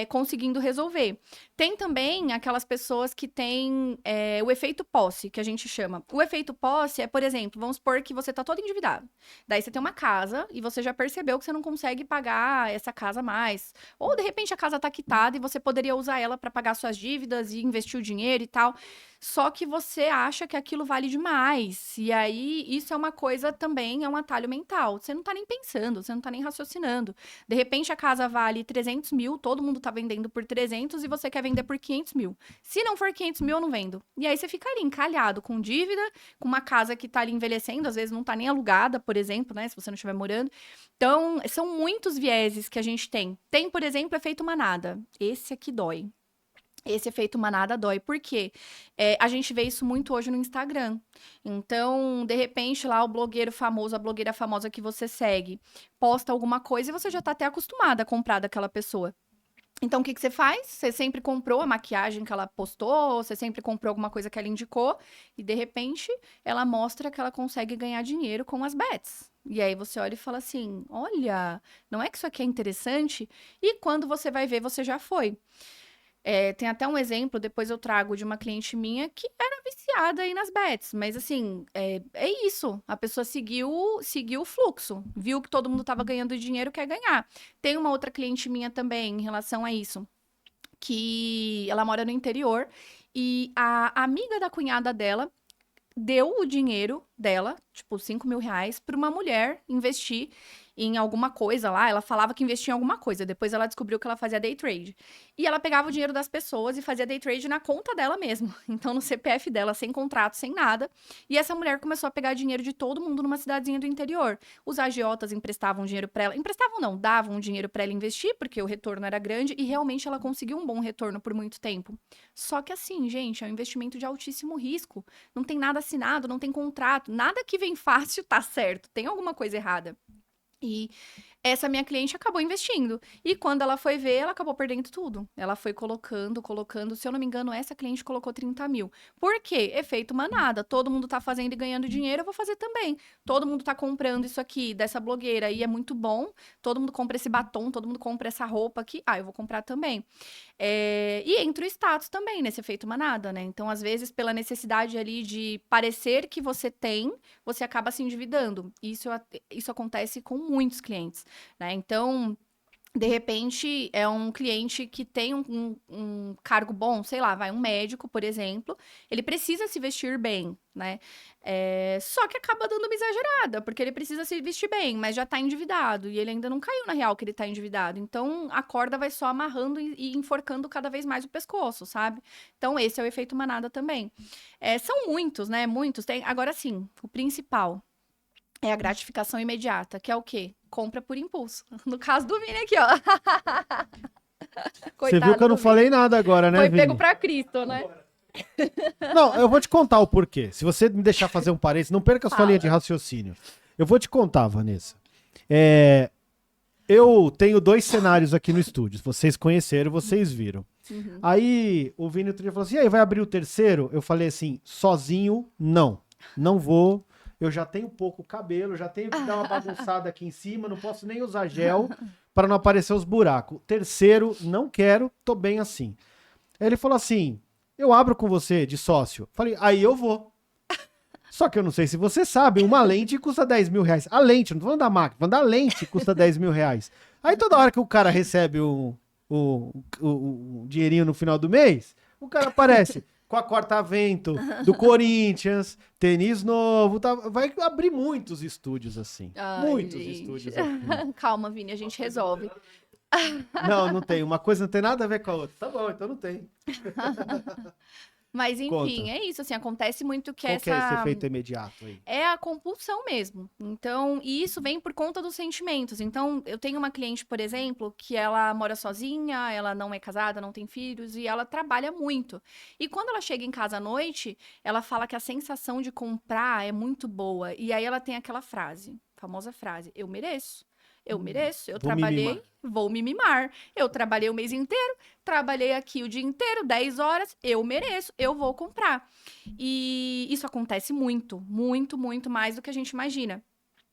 conseguindo resolver. Tem também aquelas pessoas que têm o efeito posse, que a gente chama. O efeito posse é, por exemplo, vamos supor que você está todo endividado. Daí você tem uma casa e você já percebeu que você não consegue pagar essa casa mais. Ou, de repente, a casa está quitada e você poderia usar ela para pagar suas dívidas e investir o dinheiro e tal. Só que você acha que aquilo vale demais. E aí, isso é uma coisa também, é um atalho mental. Você não tá nem pensando, você não tá nem raciocinando. De repente, a casa vale 300 mil, todo mundo tá vendendo por 300 e você quer vender por 500 mil. Se não for 500 mil, eu não vendo. E aí, você fica ali encalhado com dívida, com uma casa que tá ali envelhecendo, às vezes não tá nem alugada, por exemplo, né? Se você não estiver morando. Então, são muitos vieses que a gente tem. Tem, por exemplo, efeito manada. Esse aqui dói. Esse efeito manada dói. Por quê? A gente vê isso muito hoje no Instagram. Então, de repente, lá o blogueiro famoso, a blogueira famosa que você segue, posta alguma coisa e você já tá até acostumada a comprar daquela pessoa. Então, o que você faz? Você sempre comprou a maquiagem que ela postou, você sempre comprou alguma coisa que ela indicou, e de repente, ela mostra que ela consegue ganhar dinheiro com as bets. E aí você olha e fala assim, olha, não é que isso aqui é interessante? E quando você vai ver, você já foi. Tem até um exemplo, depois eu trago de uma cliente minha que era viciada aí nas bets, mas assim, é isso. A pessoa seguiu o fluxo, viu que todo mundo estava ganhando dinheiro, quer ganhar. Tem uma outra cliente minha também em relação a isso, que ela mora no interior e a amiga da cunhada dela deu o dinheiro dela, tipo, 5 mil reais, para uma mulher investir em alguma coisa lá. Ela falava que investia em alguma coisa. Depois ela descobriu que ela fazia day trade. E ela pegava o dinheiro das pessoas e fazia day trade na conta dela mesmo. Então, no CPF dela, sem contrato, sem nada. E essa mulher começou a pegar dinheiro de todo mundo numa cidadezinha do interior. Os agiotas emprestavam dinheiro para ela. Emprestavam não, davam dinheiro para ela investir, porque o retorno era grande. E realmente ela conseguiu um bom retorno por muito tempo. Só que assim, gente, é um investimento de altíssimo risco. Não tem nada assinado, não tem contrato. Nada que vem fácil tá certo. Tem alguma coisa errada. E essa minha cliente acabou investindo. E quando ela foi ver, ela acabou perdendo tudo. Ela foi colocando. Se eu não me engano, essa cliente colocou 30 mil. Por quê? Efeito manada. Todo mundo tá fazendo e ganhando dinheiro, eu vou fazer também. Todo mundo tá comprando isso aqui dessa blogueira e é muito bom. Todo mundo compra esse batom, todo mundo compra essa roupa aqui. Ah, eu vou comprar também. E entra o status também nesse efeito manada, né? Então, às vezes, pela necessidade ali de parecer que você tem, você acaba se endividando. Isso acontece com muitos clientes, né? Então, de repente, é um cliente que tem um cargo bom, sei lá, vai um médico, por exemplo, ele precisa se vestir bem, né? Só que acaba dando uma exagerada, porque ele precisa se vestir bem, mas já tá endividado, e ele ainda não caiu na real que ele tá endividado. Então, a corda vai só amarrando e enforcando cada vez mais o pescoço, sabe? Então, esse é o efeito manada também. São muitos, né? Muitos. Agora sim, o principal é a gratificação imediata, que é o quê? Compra por impulso. No caso do Vini aqui, ó. Você viu que eu não falei nada agora, né, Foi Vini? pego pra Cristo, né? Não, eu vou te contar o porquê. Se você me deixar fazer um parênteses, não perca a sua linha de raciocínio. Eu vou te contar, Vanessa. Eu tenho 2 cenários aqui no estúdio. Vocês conheceram, vocês viram. Uhum. Aí o Vini outro dia falou assim, e aí, vai abrir o terceiro? Eu falei assim, sozinho, não. Não vou. Eu já tenho pouco cabelo, já tenho que dar uma bagunçada aqui em cima, não posso nem usar gel para não aparecer os buracos. Terceiro, não quero, tô bem assim. Aí ele falou assim, eu abro com você de sócio. Falei, aí eu vou. Só que eu não sei se você sabe, uma lente custa 10 mil reais. A lente, não tô falando da máquina, tô falando da lente custa 10 mil reais. Aí toda hora que o cara recebe o o dinheirinho no final do mês, o cara aparece com a corta-vento do Corinthians, tênis novo, tá? Vai abrir muitos estúdios assim. Ai, Muitos gente. estúdios assim. Calma, Vini, a gente resolve. Não, não tem. Uma coisa não tem nada a ver com a outra. Tá bom, então não tem. Mas, enfim, Conta. é isso, assim, acontece muito que Qual que é esse essa... efeito imediato aí? É a compulsão mesmo. Então, e isso vem por conta dos sentimentos. Então, eu tenho uma cliente, por exemplo, que ela mora sozinha, ela não é casada, não tem filhos e ela trabalha muito. E quando ela chega em casa à noite, ela fala que a sensação de comprar é muito boa. E aí ela tem aquela frase, famosa frase: eu mereço. Eu mereço, eu Vou me trabalhei, mimar. vou me mimar. Eu trabalhei o mês inteiro, trabalhei aqui o dia inteiro, 10 horas, eu mereço, eu vou comprar. E isso acontece muito, muito, muito mais do que a gente imagina.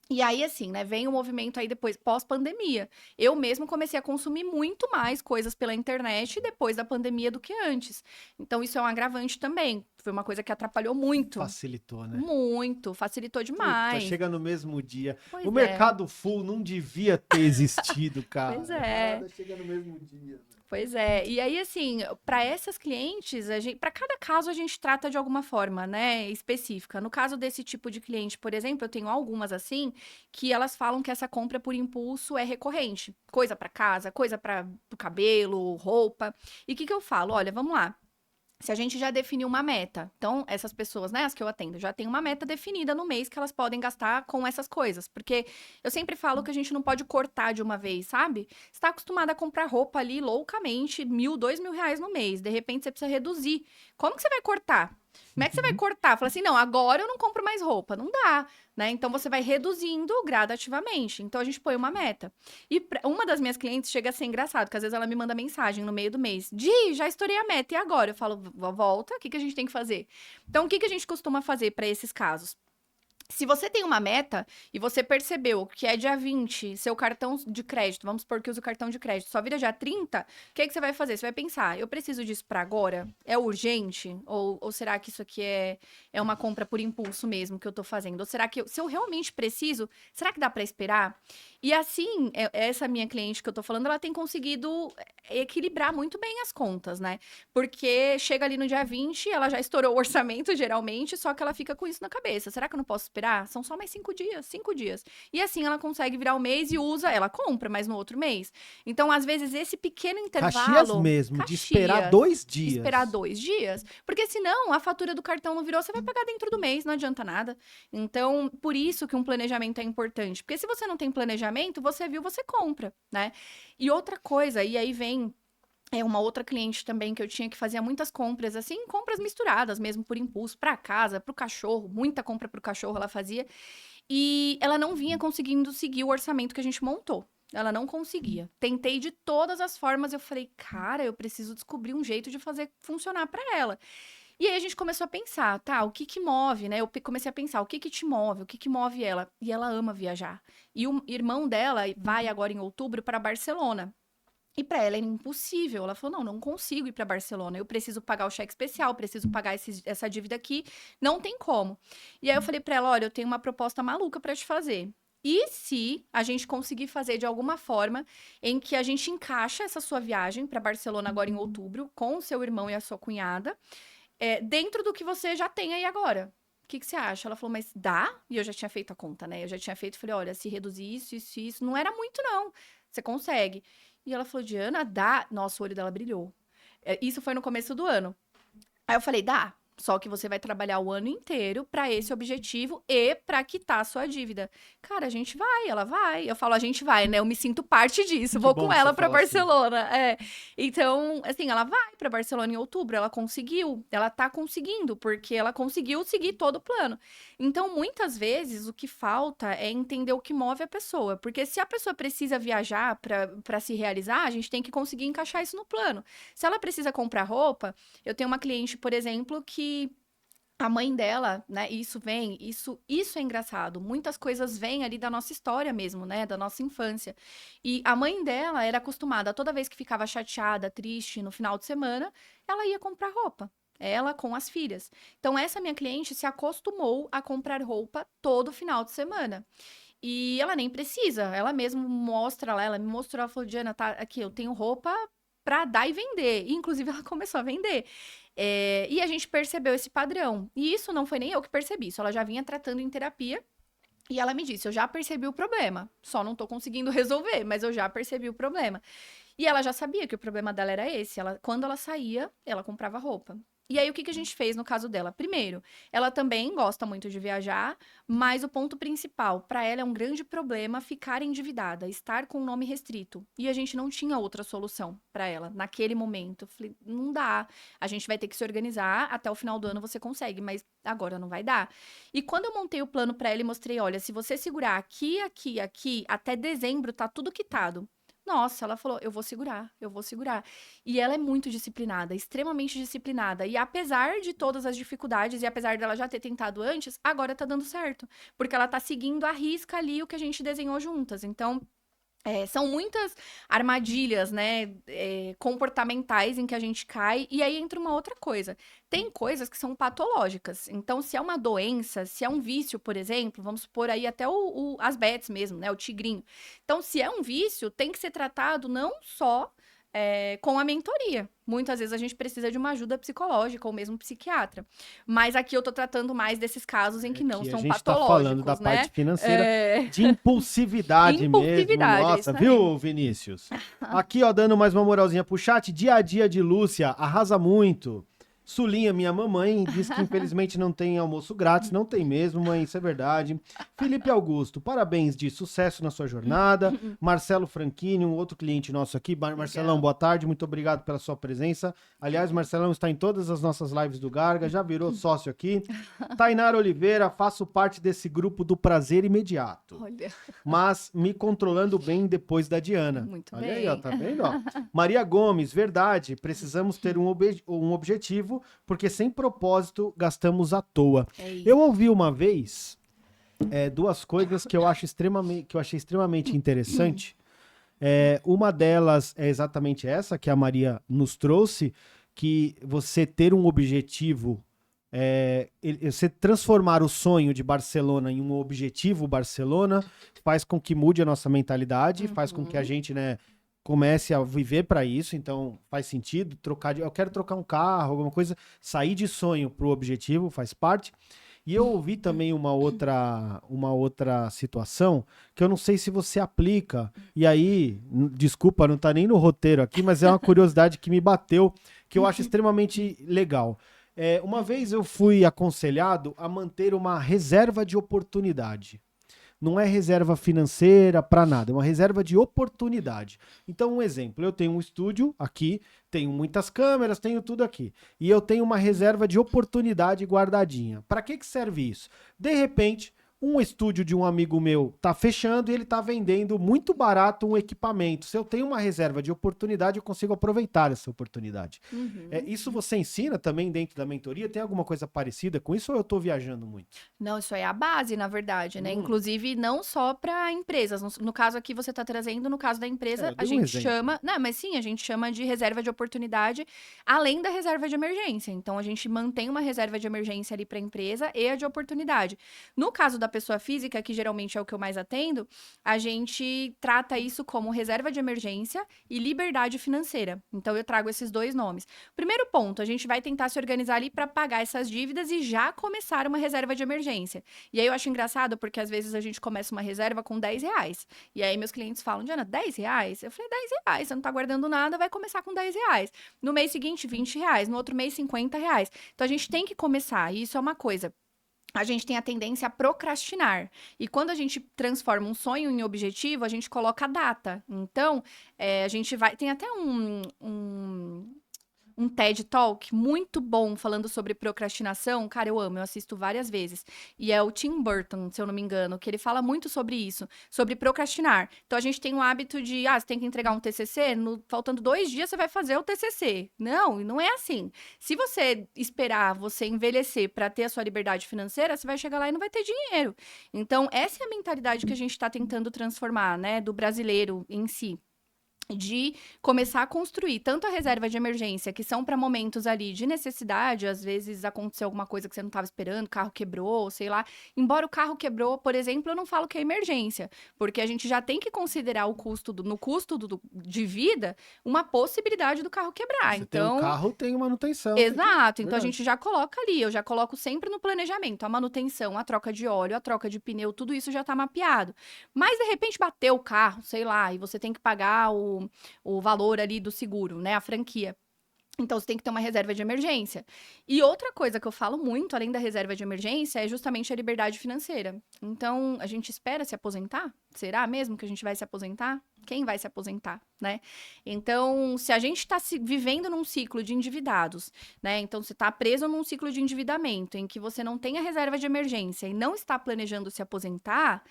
E aí, assim, né, vem o movimento aí depois, pós-pandemia. Eu mesmo comecei a consumir muito mais coisas pela internet depois da pandemia do que antes. Então, isso é um agravante também. Foi uma coisa que atrapalhou muito. Facilitou, né? Muito, facilitou Puta, demais. chega no mesmo dia. Pois O é. mercado full não devia ter existido, cara. Pois é. A parada chega no mesmo dia. Pois é. E aí, assim, para essas clientes, para cada caso a gente trata de alguma forma, né, específica. No caso desse tipo de cliente, por exemplo, eu tenho algumas assim, que elas falam que essa compra por impulso é recorrente. Coisa para casa, coisa para o cabelo, roupa. E o que que eu falo? Olha, vamos lá. Se a gente já definiu uma meta, então essas pessoas, né, as que eu atendo, já tem uma meta definida no mês que elas podem gastar com essas coisas. Porque eu sempre falo que a gente não pode cortar de uma vez, sabe? Você tá acostumada a comprar roupa ali loucamente, 1.000, 2.000 reais no mês. De repente você precisa reduzir. Como que você vai cortar? Como é que você vai cortar? Fala assim, não, agora eu não compro mais roupa. Não dá, né? Então você vai reduzindo gradativamente. Então a gente põe uma meta. E uma das minhas clientes chega a ser engraçado, que às vezes ela me manda mensagem no meio do mês. Di, já estourei a meta, e agora? Eu falo, volta, o que que a gente tem que fazer? Então, o que que a gente costuma fazer para esses casos? Se você tem uma meta e você percebeu que é dia 20, seu cartão de crédito, vamos supor que use o cartão de crédito, só vira dia 30, o que que você vai fazer? Você vai pensar, eu preciso disso para agora? É urgente? Ou será que isso aqui é uma compra por impulso mesmo que eu tô fazendo? Ou será que, se eu realmente preciso, será que dá para esperar? E assim, essa minha cliente que eu tô falando, ela tem conseguido equilibrar muito bem as contas, né? Porque chega ali no dia 20, ela já estourou o orçamento, geralmente, só que ela fica com isso na cabeça. Será que eu não posso esperar? São só mais 5 dias, 5 dias. E assim ela consegue virar o mês e usa, ela compra, mas no outro mês. Então, às vezes, esse pequeno intervalo... Caxias mesmo, de esperar 2 dias. Esperar 2 dias. Porque senão, a fatura do cartão não virou, você vai pagar dentro do mês, não adianta nada. Então, por isso que um planejamento é importante. Porque se você não tem planejamento, você viu, você compra, né? E outra coisa, e aí vem uma outra cliente também que eu tinha que fazia muitas compras, assim, compras misturadas mesmo por impulso, para casa, para o cachorro, muita compra para o cachorro ela fazia. E ela não vinha conseguindo seguir o orçamento que a gente montou. Ela não conseguia. Tentei de todas as formas, eu falei, cara, eu preciso descobrir um jeito de fazer funcionar para ela. E aí a gente começou a pensar, tá, o que que move, né? Eu comecei a pensar, o que que te move, o que que move ela? E ela ama viajar. E o irmão dela vai agora em outubro para Barcelona. E para ela era impossível. Ela falou: não consigo ir para Barcelona. Eu preciso pagar o cheque especial, preciso pagar essa dívida aqui. Não tem como. E aí eu falei para ela: olha, eu tenho uma proposta maluca para te fazer. E se a gente conseguir fazer de alguma forma em que a gente encaixa essa sua viagem para Barcelona agora em outubro, com o seu irmão e a sua cunhada, dentro do que você já tem aí agora? O que que você acha? Ela falou, mas dá? E eu já tinha feito a conta, né? Eu já tinha feito, falei, olha, se reduzir isso, isso, isso, não era muito, não. Você consegue. E ela falou, Diana, dá? Nossa, o olho dela brilhou. Isso foi no começo do ano. Aí eu falei, dá. Só que você vai trabalhar o ano inteiro para esse objetivo e para quitar a sua dívida. Cara, a gente vai, ela vai. Eu falo, a gente vai, né? Eu me sinto parte disso. Que Vou bom com que ela você para falou assim. Barcelona. Então, assim, ela vai para Barcelona em outubro. Ela conseguiu. Ela tá conseguindo, porque ela conseguiu seguir todo o plano. Então, muitas vezes, o que falta é entender o que move a pessoa. Porque se a pessoa precisa viajar para se realizar, a gente tem que conseguir encaixar isso no plano. Se ela precisa comprar roupa, eu tenho uma cliente, por exemplo, que a mãe dela, né, isso é engraçado. Muitas coisas vêm ali da nossa história mesmo, né, da nossa infância. E a mãe dela era acostumada, toda vez que ficava chateada, triste no final de semana, ela ia comprar roupa. Ela com as filhas. Então, essa minha cliente se acostumou a comprar roupa todo final de semana. E ela nem precisa, ela mesma mostra lá, ela me mostrou, ela falou, Diana, tá aqui, eu tenho roupa pra dar e vender. E, inclusive, ela começou a vender. E a gente percebeu esse padrão. E isso não foi nem eu que percebi, isso ela já vinha tratando em terapia. E ela me disse, eu já percebi o problema, só não tô conseguindo resolver, mas eu já percebi o problema. E ela já sabia que o problema dela era esse. Quando ela saía, ela comprava roupa. E aí, o que a gente fez no caso dela? Primeiro, ela também gosta muito de viajar, mas o ponto principal, para ela é um grande problema ficar endividada, estar com o nome restrito. E a gente não tinha outra solução para ela naquele momento. Falei, não dá, a gente vai ter que se organizar, até o final do ano você consegue, mas agora não vai dar. E quando eu montei o plano para ela e mostrei, olha, se você segurar aqui, aqui, aqui, até dezembro tá tudo quitado. Nossa, ela falou, eu vou segurar, eu vou segurar. E ela é muito disciplinada, extremamente disciplinada. E apesar de todas as dificuldades, e apesar dela já ter tentado antes, agora tá dando certo. Porque ela tá seguindo à risca ali o que a gente desenhou juntas. Então, são muitas armadilhas, né, comportamentais em que a gente cai. E aí entra uma outra coisa. Tem coisas que são patológicas. Então, se é uma doença, se é um vício, por exemplo, vamos supor aí até as bets mesmo, né, o tigrinho. Então, se é um vício, tem que ser tratado não só com a mentoria. Muitas vezes a gente precisa de uma ajuda psicológica ou mesmo psiquiatra. Mas aqui eu tô tratando mais desses casos em que não são patológicos, né? A gente tá falando da parte financeira, de impulsividade mesmo. Nossa, viu, Vinícius? Aqui, ó, dando mais uma moralzinha pro chat. Dia a dia de Lúcia, arrasa muito. Sulinha, minha mamãe, diz que infelizmente não tem almoço grátis. Não tem mesmo, mãe, isso é verdade. Felipe Augusto, parabéns de sucesso na sua jornada. Marcelo Franchini, um outro cliente nosso aqui. Marcelão, boa tarde, muito obrigado pela sua presença. Aliás, Marcelão está em todas as nossas lives do Garga, já virou sócio aqui. Tainara Oliveira, faço parte desse grupo do prazer imediato. Olha. Mas me controlando bem depois da Diana. Muito Olha bem. aí, ó, tá vendo? Ó. Maria Gomes, verdade, precisamos ter um objetivo, porque sem propósito gastamos à toa. Eu ouvi uma vez duas coisas que eu achei extremamente interessante. Uma delas é exatamente essa que a Maria nos trouxe, que você ter um objetivo, você transformar o sonho de Barcelona em um objetivo Barcelona, faz com que mude a nossa mentalidade, faz com que a gente, né, comece a viver para isso. Então faz sentido eu quero trocar um carro, alguma coisa, sair de sonho para o objetivo, faz parte. E eu ouvi também uma outra situação que eu não sei se você aplica, e aí, desculpa, não tá nem no roteiro aqui, mas é uma curiosidade que me bateu, que eu acho extremamente legal. Uma vez eu fui aconselhado a manter uma reserva de oportunidade. Não é reserva financeira para nada, é uma reserva de oportunidade. Então, um exemplo, eu tenho um estúdio aqui, tenho muitas câmeras, tenho tudo aqui. E eu tenho uma reserva de oportunidade guardadinha. Para que serve isso? De repente, um estúdio de um amigo meu tá fechando e ele tá vendendo muito barato um equipamento. Se eu tenho uma reserva de oportunidade, eu consigo aproveitar essa oportunidade. Isso você ensina também dentro da mentoria? Tem alguma coisa parecida com isso ou eu tô viajando muito? Não, isso é a base, na verdade, né? Inclusive, não só para empresas. No caso aqui, você tá trazendo, no caso da empresa, a gente chama... Não, mas sim, a gente chama de reserva de oportunidade, além da reserva de emergência. Então, a gente mantém uma reserva de emergência ali para a empresa e a de oportunidade. No caso da pessoa física, que geralmente é o que eu mais atendo, a gente trata isso como reserva de emergência e liberdade financeira. Então, eu trago esses dois nomes. Primeiro ponto, a gente vai tentar se organizar ali para pagar essas dívidas e já começar uma reserva de emergência. E aí, eu acho engraçado, porque às vezes a gente começa uma reserva com R$10. E aí, meus clientes falam, Diana, R$10? Eu falei, R$10, você não tá guardando nada, vai começar com R$10. No mês seguinte, R$20. No outro mês, R$50. Então, a gente tem que começar. E isso é uma coisa. A gente tem a tendência a procrastinar. E quando a gente transforma um sonho em objetivo, a gente coloca a data. Então, a gente vai... Tem até um TED Talk muito bom falando sobre procrastinação. Cara, eu amo, eu assisto várias vezes. E é o Tim Burton, se eu não me engano, que ele fala muito sobre isso, sobre procrastinar. Então, a gente tem o hábito de, você tem que entregar um TCC, faltando 2 dias você vai fazer o TCC. Não é assim. Se você esperar você envelhecer para ter a sua liberdade financeira, você vai chegar lá e não vai ter dinheiro. Então, essa é a mentalidade que a gente está tentando transformar, né, do brasileiro em si. de começar a construir tanto a reserva de emergência, que são para momentos ali de necessidade, às vezes aconteceu alguma coisa que você não estava esperando, o carro quebrou, sei lá. Embora o carro quebrou, por exemplo, eu não falo que é emergência, porque a gente já tem que considerar o custo no custo de vida uma possibilidade do carro quebrar. Você tem um Então, carro, tem manutenção. exato, então a Verdade. gente já coloca ali, eu já coloco sempre no planejamento, a manutenção, a troca de óleo, a troca de pneu, tudo isso já tá mapeado. Mas de repente bateu o carro, sei lá, e você tem que pagar o valor ali do seguro, né, a franquia. Então, você tem que ter uma reserva de emergência. E outra coisa que eu falo muito, além da reserva de emergência, é justamente a liberdade financeira. Então, a gente espera se aposentar? Será mesmo que a gente vai se aposentar? Quem vai se aposentar, né? Então, se a gente está vivendo num ciclo de endividados, né? Então, você está preso num ciclo de endividamento em que você não tem a reserva de emergência e não está planejando se aposentar,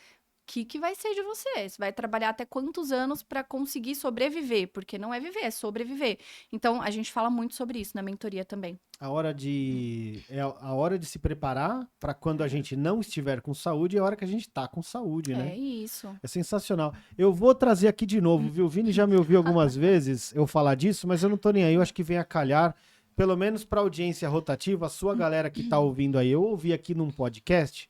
que vai ser de você? Você vai trabalhar até quantos anos para conseguir sobreviver? Porque não é viver, é sobreviver. Então, a gente fala muito sobre isso na mentoria também. É a hora de se preparar para quando a gente não estiver com saúde, é a hora que a gente tá com saúde, né? É isso. É sensacional. Eu vou trazer aqui de novo, viu? O Vini já me ouviu algumas vezes eu falar disso, mas eu não tô nem aí. Eu acho que vem a calhar, pelo menos para audiência rotativa, a sua galera que tá ouvindo aí. Eu ouvi aqui num podcast.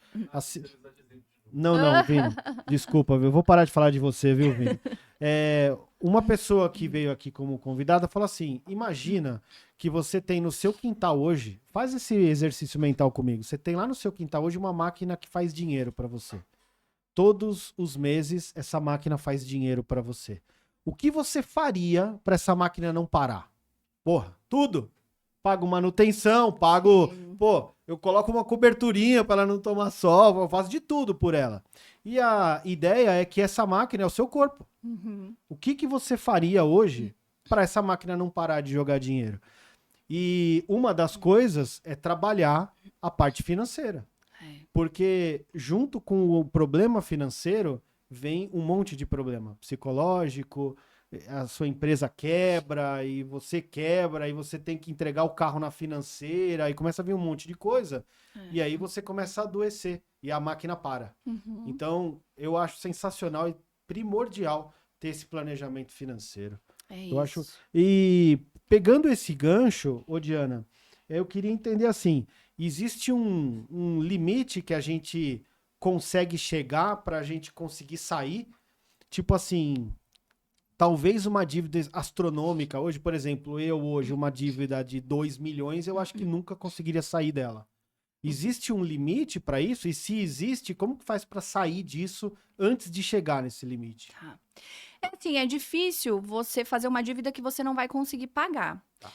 Não, Vini. Desculpa, viu? Eu vou parar de falar de você, viu, Vini? Uma pessoa que veio aqui como convidada falou assim: imagina que você tem no seu quintal hoje, faz esse exercício mental comigo. Você tem lá no seu quintal hoje uma máquina que faz dinheiro para você. Todos os meses essa máquina faz dinheiro para você. O que você faria para essa máquina não parar? Porra, tudo. Pago manutenção, pago... Pô, eu coloco uma coberturinha para ela não tomar sol, eu faço de tudo por ela. E a ideia é que essa máquina é o seu corpo. Uhum. O que você faria hoje para essa máquina não parar de jogar dinheiro? E uma das coisas é trabalhar a parte financeira. Porque junto com o problema financeiro vem um monte de problema psicológico, a sua empresa quebra e você quebra e você tem que entregar o carro na financeira e começa a vir um monte de coisa e aí você começa a adoecer e a máquina para. Uhum. Então, eu acho sensacional e primordial ter esse planejamento financeiro. É Eu isso. acho. E pegando esse gancho, ô Diana, eu queria entender assim, existe um limite que a gente consegue chegar para a gente conseguir sair? Tipo assim, talvez uma dívida astronômica. Hoje, por exemplo, uma dívida de 2 milhões, eu acho que nunca conseguiria sair dela. Existe um limite para isso? E se existe, como que faz para sair disso antes de chegar nesse limite? Tá. Assim, é difícil você fazer uma dívida que você não vai conseguir pagar. Tá.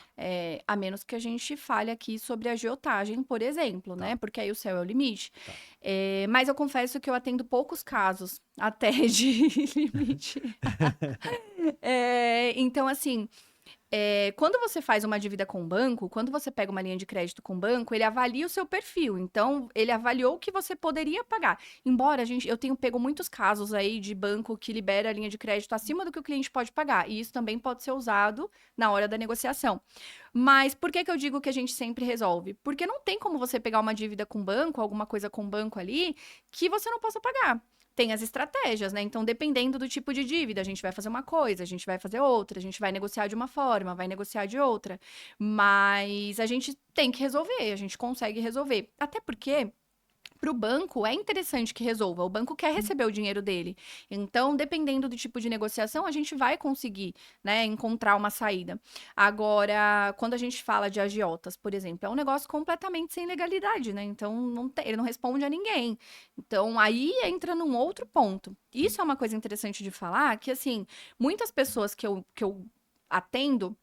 A menos que a gente fale aqui sobre a agiotagem, por exemplo, né? Porque aí o céu é o limite. Tá. Mas eu confesso que eu atendo poucos casos até de limite. Então, assim, quando você faz uma dívida com o banco, quando você pega uma linha de crédito com o banco, ele avalia o seu perfil. Então, ele avaliou o que você poderia pagar. Embora eu tenho pego muitos casos aí de banco que libera a linha de crédito acima do que o cliente pode pagar. E isso também pode ser usado na hora da negociação. Mas por que eu digo que a gente sempre resolve? Porque não tem como você pegar uma dívida com o banco, alguma coisa com o banco ali, que você não possa pagar. Tem as estratégias, né? Então, dependendo do tipo de dívida, a gente vai fazer uma coisa, a gente vai fazer outra, a gente vai negociar de uma forma, vai negociar de outra. Mas a gente tem que resolver, a gente consegue resolver. Até porque, para o banco, é interessante que resolva. O banco quer receber o dinheiro dele. Então, dependendo do tipo de negociação, a gente vai conseguir, né, encontrar uma saída. Agora, quando a gente fala de agiotas, por exemplo, é um negócio completamente sem legalidade, né? Então, ele não responde a ninguém. Então, aí entra num outro ponto. Isso é uma coisa interessante de falar, que, assim, muitas pessoas que eu atendo,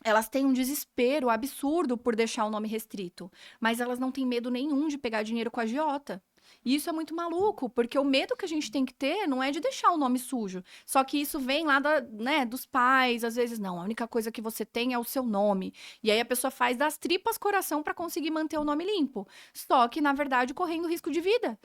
elas têm um desespero absurdo por deixar o nome restrito, mas elas não têm medo nenhum de pegar dinheiro com a agiota. E isso é muito maluco, porque o medo que a gente tem que ter não é de deixar o nome sujo. Só que isso vem lá dos pais, às vezes, não, a única coisa que você tem é o seu nome. E aí a pessoa faz das tripas coração para conseguir manter o nome limpo. Só que, na verdade, correndo risco de vida.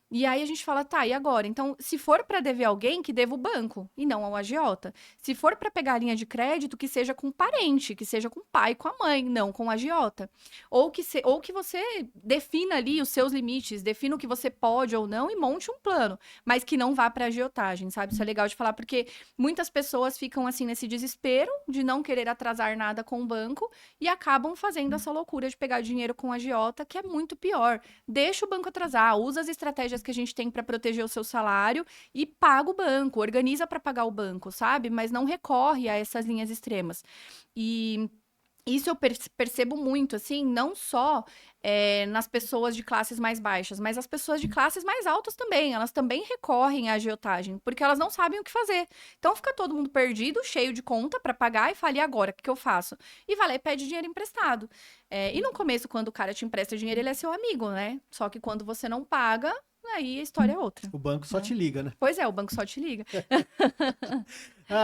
E aí a gente fala, tá, e agora? Então, se for para dever alguém, que deva o banco e não ao agiota. Se for para pegar a linha de crédito, que seja com parente, que seja com o pai, com a mãe, não com o agiota. Ou que você defina ali os seus limites, defina o que você pode ou não e monte um plano, mas que não vá para agiotagem, sabe? Isso é legal de falar, porque muitas pessoas ficam assim nesse desespero de não querer atrasar nada com o banco e acabam fazendo essa loucura de pegar dinheiro com agiota, que é muito pior. Deixa o banco atrasar, usa as estratégias que a gente tem para proteger o seu salário e paga o banco, organiza para pagar o banco, sabe? Mas não recorre a essas linhas extremas. E isso eu percebo muito, assim, não só nas pessoas de classes mais baixas, mas as pessoas de classes mais altas também. Elas também recorrem à agiotagem, porque elas não sabem o que fazer. Então fica todo mundo perdido, cheio de conta para pagar e fala, e agora, o que eu faço? E vai lá e pede dinheiro emprestado. E no começo, quando o cara te empresta dinheiro, ele é seu amigo, né? Só que quando você não paga, aí a história é outra. O banco só te liga, né? Pois é, o banco só te liga.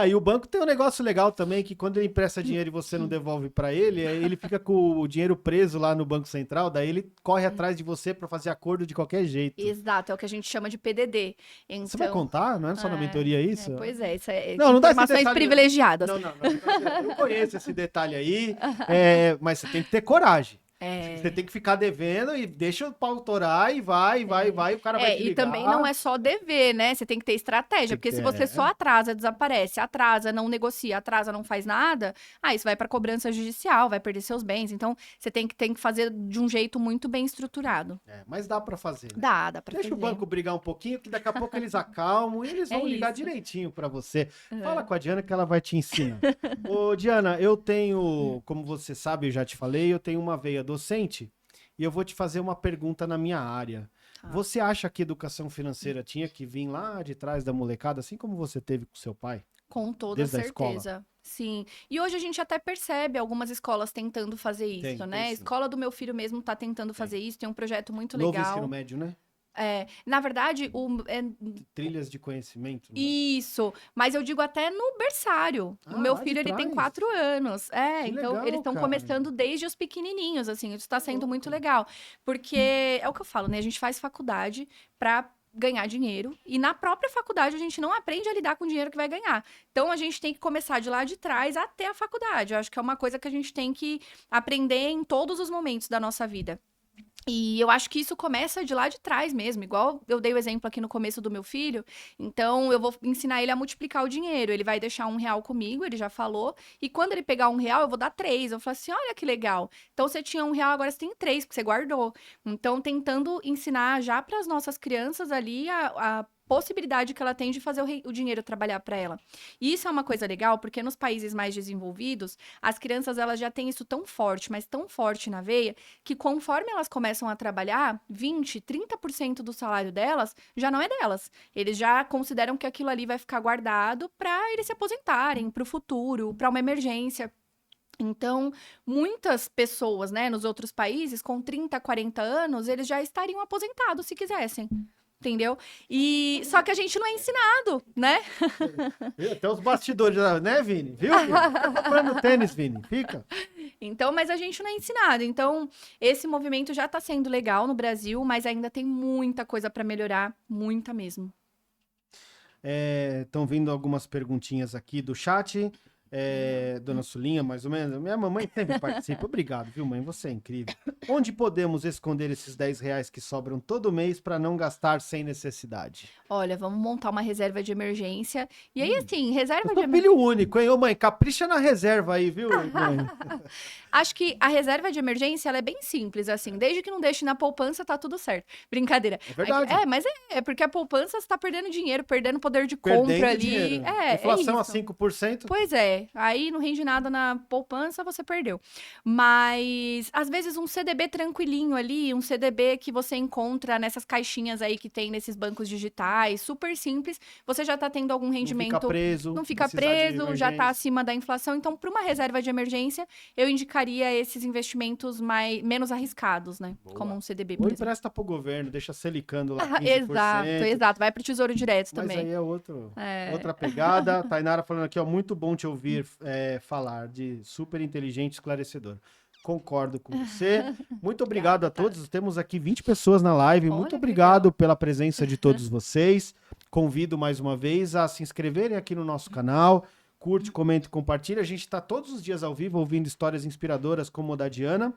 E o banco tem um negócio legal também, que quando ele empresta dinheiro e você não devolve para ele, aí ele fica com o dinheiro preso lá no Banco Central, daí ele corre atrás de você para fazer acordo de qualquer jeito. Exato, é o que a gente chama de PDD. Então, você vai contar? Não é só na mentoria isso? Pois é, isso é não dá esse informações detalhe, privilegiadas. Não. Eu conheço esse detalhe aí, mas você tem que ter coragem. Você tem que ficar devendo e deixa o pau torar e vai, o cara vai te ligar. E também não é só dever, né? Você tem que ter estratégia, porque se você só atrasa, desaparece, atrasa, não negocia, atrasa, não faz nada, isso vai para cobrança judicial, vai perder seus bens. Então, você tem que fazer de um jeito muito bem estruturado. Mas dá para fazer. Né? Dá pra fazer. Deixa o banco brigar um pouquinho, que daqui a pouco eles acalmam e eles vão ligar direitinho para você. Fala com a Diana que ela vai te ensinar. Ô, Diana, eu tenho, como você sabe, eu já te falei, eu tenho uma veia docente e eu vou te fazer uma pergunta na minha área. Você acha que educação financeira tinha que vir lá de trás da molecada, assim como você teve com seu pai? Com toda certeza. Sim. E hoje a gente até percebe algumas escolas tentando fazer isso, né? A escola do meu filho mesmo tá tentando fazer isso, tem um projeto muito legal. Novo ensino médio, né? Na verdade, trilhas de conhecimento. Né? Isso, mas eu digo até no berçário. O meu filho, ele tem 4 anos. Então legal, eles estão começando desde os pequenininhos, assim. Isso está sendo muito legal. Porque é o que eu falo, né? A gente faz faculdade para ganhar dinheiro e na própria faculdade a gente não aprende a lidar com o dinheiro que vai ganhar. Então a gente tem que começar de lá de trás até a faculdade. Eu acho que é uma coisa que a gente tem que aprender em todos os momentos da nossa vida. E eu acho que isso começa de lá de trás mesmo, igual eu dei o exemplo aqui no começo do meu filho. Então, eu vou ensinar ele a multiplicar o dinheiro. Ele vai deixar R$1 comigo, ele já falou. E quando ele pegar R$1, eu vou dar 3. Eu falo assim, olha que legal. Então, você tinha R$1, agora você tem 3, porque você guardou. Então, tentando ensinar já para as nossas crianças ali a possibilidade que ela tem de fazer o dinheiro trabalhar para ela. E isso é uma coisa legal, porque nos países mais desenvolvidos, as crianças elas já têm isso tão forte, mas tão forte na veia, que conforme elas começam a trabalhar, 20, 30% do salário delas já não é delas. Eles já consideram que aquilo ali vai ficar guardado para eles se aposentarem, para o futuro, para uma emergência. Então, muitas pessoas, né, nos outros países, com 30, 40 anos, eles já estariam aposentados se quisessem. Entendeu? Só que a gente não é ensinado, né? Até os bastidores, né, Vini? Viu, Vini? Fica comprando tênis, Vini. Fica. Então, mas a gente não é ensinado. Então, esse movimento já tá sendo legal no Brasil, mas ainda tem muita coisa para melhorar. Muita mesmo. Estão vindo algumas perguntinhas aqui do chat. Dona Sulinha, mais ou menos. Minha mamãe sempre participa. Obrigado, viu, mãe? Você é incrível. Onde podemos esconder esses R$10 que sobram todo mês para não gastar sem necessidade? Olha, vamos montar uma reserva de emergência. E aí, assim, reserva de emergência. Filho único, hein? Ô, mãe, capricha na reserva aí, viu, mãe? Acho que a reserva de emergência, ela é bem simples, assim. Desde que não deixe na poupança, tá tudo certo. Brincadeira. É verdade. Mas porque a poupança você tá perdendo dinheiro, perdendo poder de compra ali. Dinheiro. Inflação a 5%. Pois é. Aí não rende nada na poupança, você perdeu. Mas, às vezes, um CDB tranquilinho ali, um CDB que você encontra nessas caixinhas aí que tem nesses bancos digitais, super simples, você já tá tendo algum rendimento. Não fica preso, já tá acima da inflação. Então, para uma reserva de emergência, eu indicaria esses investimentos menos arriscados, né? Boa. Como um CDB, por exemplo. Ou empresta pro governo, deixa selicando lá 15%. Exato. Vai pro Tesouro Direto também. Mas aí é outra pegada. Tainara falando aqui, ó, muito bom te ouvir falar de super inteligente, esclarecedor. Concordo com você. Muito obrigado a todos. Temos aqui 20 pessoas na live. Olha, Muito que obrigado legal. pela presença de todos vocês. Convido mais uma vez a se inscreverem aqui no nosso canal. Curte, comenta e compartilha. A gente está todos os dias ao vivo ouvindo histórias inspiradoras como a da Diana.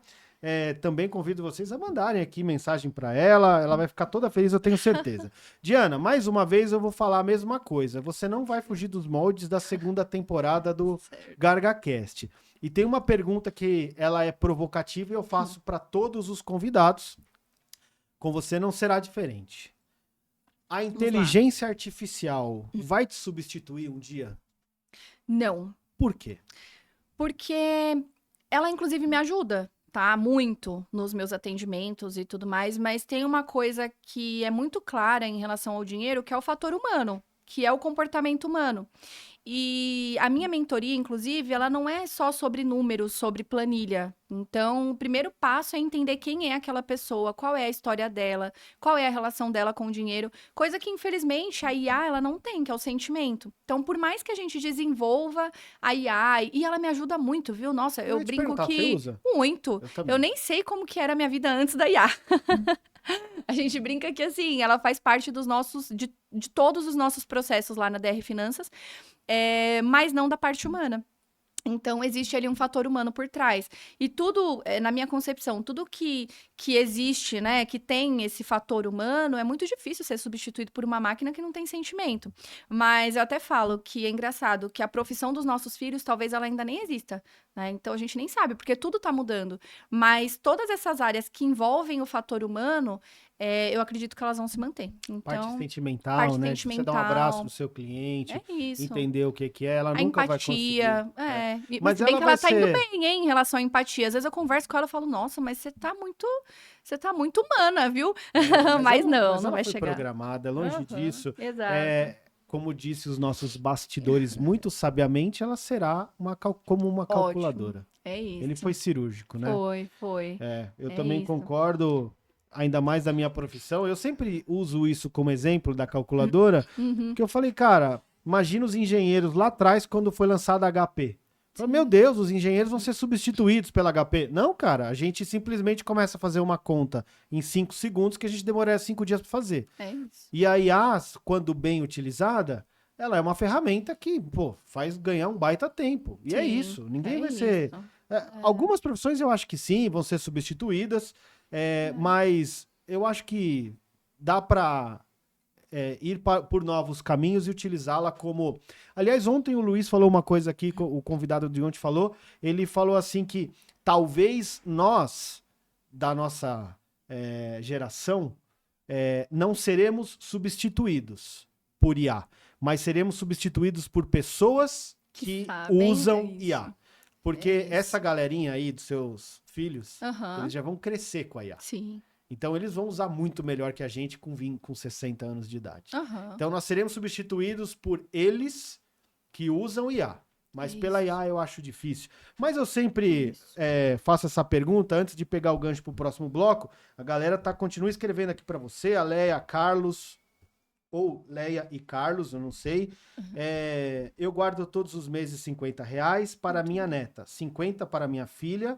Também convido vocês a mandarem aqui mensagem para ela. Ela vai ficar toda feliz, eu tenho certeza. Diana, mais uma vez eu vou falar a mesma coisa. Você não vai fugir dos moldes da segunda temporada do GargaCast. E tem uma pergunta que ela é provocativa e eu faço para todos os convidados. Com você não será diferente. A inteligência artificial vai te substituir um dia? Não. Por quê? Porque ela, inclusive, me ajuda, tá? Muito nos meus atendimentos e tudo mais, mas tem uma coisa que é muito clara em relação ao dinheiro, que é o fator humano, que é o comportamento humano. E a minha mentoria, inclusive, ela não é só sobre números, sobre planilha. Então, o primeiro passo é entender quem é aquela pessoa, qual é a história dela, qual é a relação dela com o dinheiro, coisa que, infelizmente, a IA, ela não tem, que é o sentimento. Então, por mais que a gente desenvolva a IA, e ela me ajuda muito, viu? Nossa, eu ia te brinco perguntar, você que... usa? Muito. Eu também. Eu nem sei como que era a minha vida antes da IA. A gente brinca que, assim, ela faz parte dos nossos, de todos os nossos processos lá na DR Finanças, mas não da parte humana. Então, existe ali um fator humano por trás. E tudo, na minha concepção, tudo que existe, né, que tem esse fator humano, é muito difícil ser substituído por uma máquina que não tem sentimento. Mas eu até falo que é engraçado que a profissão dos nossos filhos, talvez ela ainda nem exista, né? Então, a gente nem sabe, porque tudo tá mudando. Mas todas essas áreas que envolvem o fator humano, eu acredito que elas vão se manter. Então, Parte sentimental, parte né? Tipo, você dá um abraço sentimental. pro seu cliente, É isso. entender o que é, ela A nunca vai conseguir. empatia, Mas se bem ela que ela vai tá indo ser... bem, hein, em relação à empatia. Às vezes eu converso com ela e falo, nossa, mas você tá muito humana, viu? Mas não ela vai foi chegar. programada, longe disso. Exato. Como disse os nossos bastidores muito sabiamente, ela será como uma calculadora. É isso. Ele foi cirúrgico, né? Foi. Eu também concordo, ainda mais da minha profissão. Eu sempre uso isso como exemplo da calculadora, porque eu falei, cara, imagina os engenheiros lá atrás quando foi lançada a HP. Falei, meu Deus, os engenheiros vão ser substituídos pela HP. Não, cara, a gente simplesmente começa a fazer uma conta em 5 segundos que a gente demoraria 5 dias para fazer. É isso. E a IA, quando bem utilizada, ela é uma ferramenta que, faz ganhar um baita tempo. E é isso. Ninguém vai ser... Algumas profissões eu acho que sim, vão ser substituídas, mas eu acho que dá para ir por novos caminhos e utilizá-la como... Aliás, ontem o Luiz falou uma coisa aqui, o convidado de ontem falou, ele falou assim que talvez nós, da nossa geração, não seremos substituídos por IA, mas seremos substituídos por pessoas que usam IA. Porque essa galerinha aí dos seus filhos, eles já vão crescer com a IA. Sim. Então, eles vão usar muito melhor que a gente com 60 anos de idade. Então, nós seremos substituídos por eles que usam IA. Mas pela IA eu acho difícil. Mas eu sempre faço essa pergunta antes de pegar o gancho pro próximo bloco. A galera continua escrevendo aqui para você, a Leia, Carlos... ou Leia e Carlos, eu não sei. Eu guardo todos os meses R$50 para minha neta, 50 para minha filha,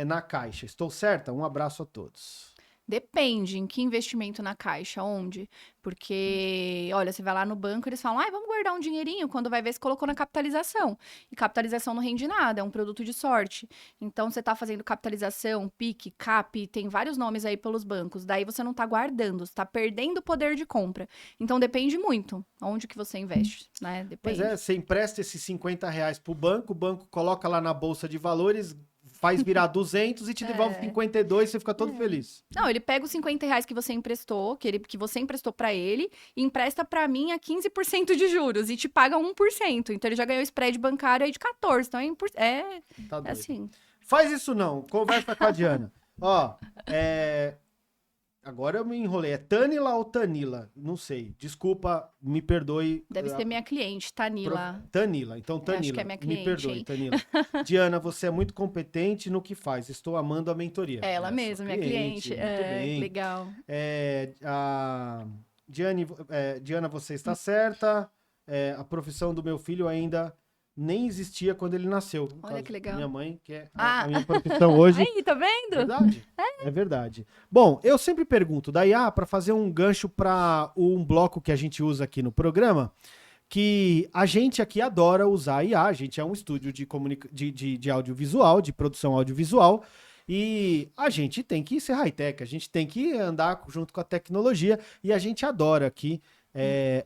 na Caixa. Estou certa? Um abraço a todos. Depende em que investimento na Caixa, onde. Porque, olha, você vai lá no banco, eles falam, vamos guardar um dinheirinho, quando vai ver se colocou na capitalização. E capitalização não rende nada, é um produto de sorte. Então, você tá fazendo capitalização, PIC, CAP, tem vários nomes aí pelos bancos. Daí você não tá guardando, você tá perdendo o poder de compra. Então, depende muito onde que você investe, né? Depende. Pois você empresta esses R$50 pro banco, o banco coloca lá na Bolsa de Valores, faz virar 200 e te devolve 52, você fica todo feliz. Não, ele pega os R$50 que você emprestou, que você emprestou pra ele, e empresta pra mim a 15% de juros e te paga 1%. Então ele já ganhou spread bancário aí de 14%. Então Tá doido. assim. Faz isso não, conversa com a Diana. Agora eu me enrolei. É Tanila ou Tanila? Não sei. Desculpa, me perdoe. Deve ser minha cliente, Tanila. Tanila. Então, Tanila. Acho que é minha cliente, me perdoe, hein? Diana. Diana, você é muito competente no que faz. Estou amando a mentoria. Ela mesma, minha cliente. Muito bem. Legal. Diana, você está certa. A profissão do meu filho ainda nem existia quando ele nasceu. No Olha caso, que legal. Minha mãe, que é a minha profissão hoje. Aí, tá vendo? Verdade. É verdade. Bom, eu sempre pergunto, daí, para fazer um gancho para um bloco que a gente usa aqui no programa, que a gente aqui adora usar IA, a gente é um estúdio de audiovisual, de produção audiovisual, e a gente tem que ser high-tech, a gente tem que andar junto com a tecnologia, e a gente adora aqui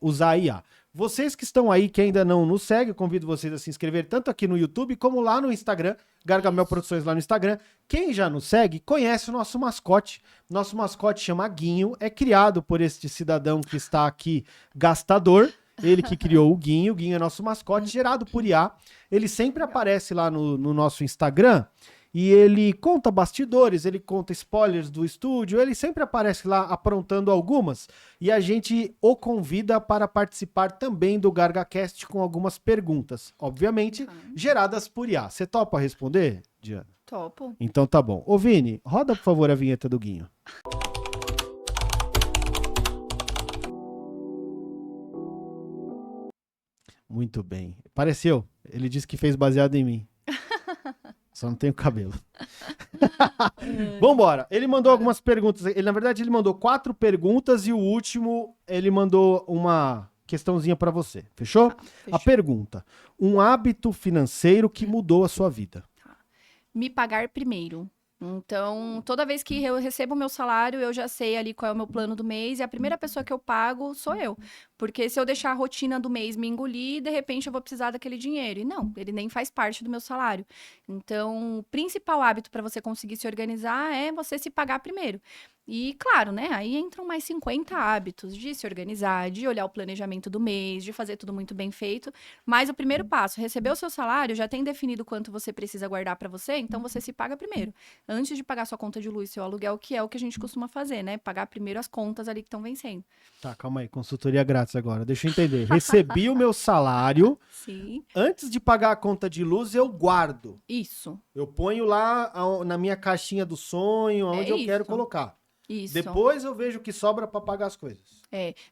usar a IA. Vocês que estão aí, que ainda não nos seguem, eu convido vocês a se inscrever tanto aqui no YouTube como lá no Instagram, Gargamel Produções lá no Instagram. Quem já nos segue, conhece o nosso mascote. Nosso mascote chama Guinho, é criado por este cidadão que está aqui, Gastador. Ele que criou o Guinho é nosso mascote, gerado por IA. Ele sempre aparece lá no nosso Instagram e ele conta bastidores, ele conta spoilers do estúdio, ele sempre aparece lá aprontando algumas e a gente o convida para participar também do GargaCast com algumas perguntas, obviamente geradas por IA. Você topa responder, Diana? Topo. Então tá bom. Ô Vini, roda por favor a vinheta do Guinho. Muito bem. Pareceu. Ele disse que fez baseado em mim. Só não tenho cabelo. Vambora. Ele mandou algumas perguntas. Na verdade, ele mandou 4 perguntas e o último, ele mandou uma questãozinha pra você. Fechou? Fechou. A pergunta. Um hábito financeiro que mudou a sua vida. Me pagar primeiro. Então, toda vez que eu recebo o meu salário, eu já sei ali qual é o meu plano do mês e a primeira pessoa que eu pago sou eu. Porque se eu deixar a rotina do mês me engolir, de repente eu vou precisar daquele dinheiro. E não, ele nem faz parte do meu salário. Então, o principal hábito para você conseguir se organizar é você se pagar primeiro. E, claro, né, aí entram mais 50 hábitos de se organizar, de olhar o planejamento do mês, de fazer tudo muito bem feito. Mas o primeiro passo, receber o seu salário, já tem definido quanto você precisa guardar para você, então você se paga primeiro. Antes de pagar sua conta de luz, seu aluguel, que é o que a gente costuma fazer, né? Pagar primeiro as contas ali que estão vencendo. Tá, calma aí. Consultoria grátis agora. Deixa eu entender. Recebi o meu salário. Sim. Antes de pagar a conta de luz, eu guardo. Isso. Eu ponho lá na minha caixinha do sonho, onde eu quero colocar. Isso. Depois eu vejo o que sobra para pagar as coisas.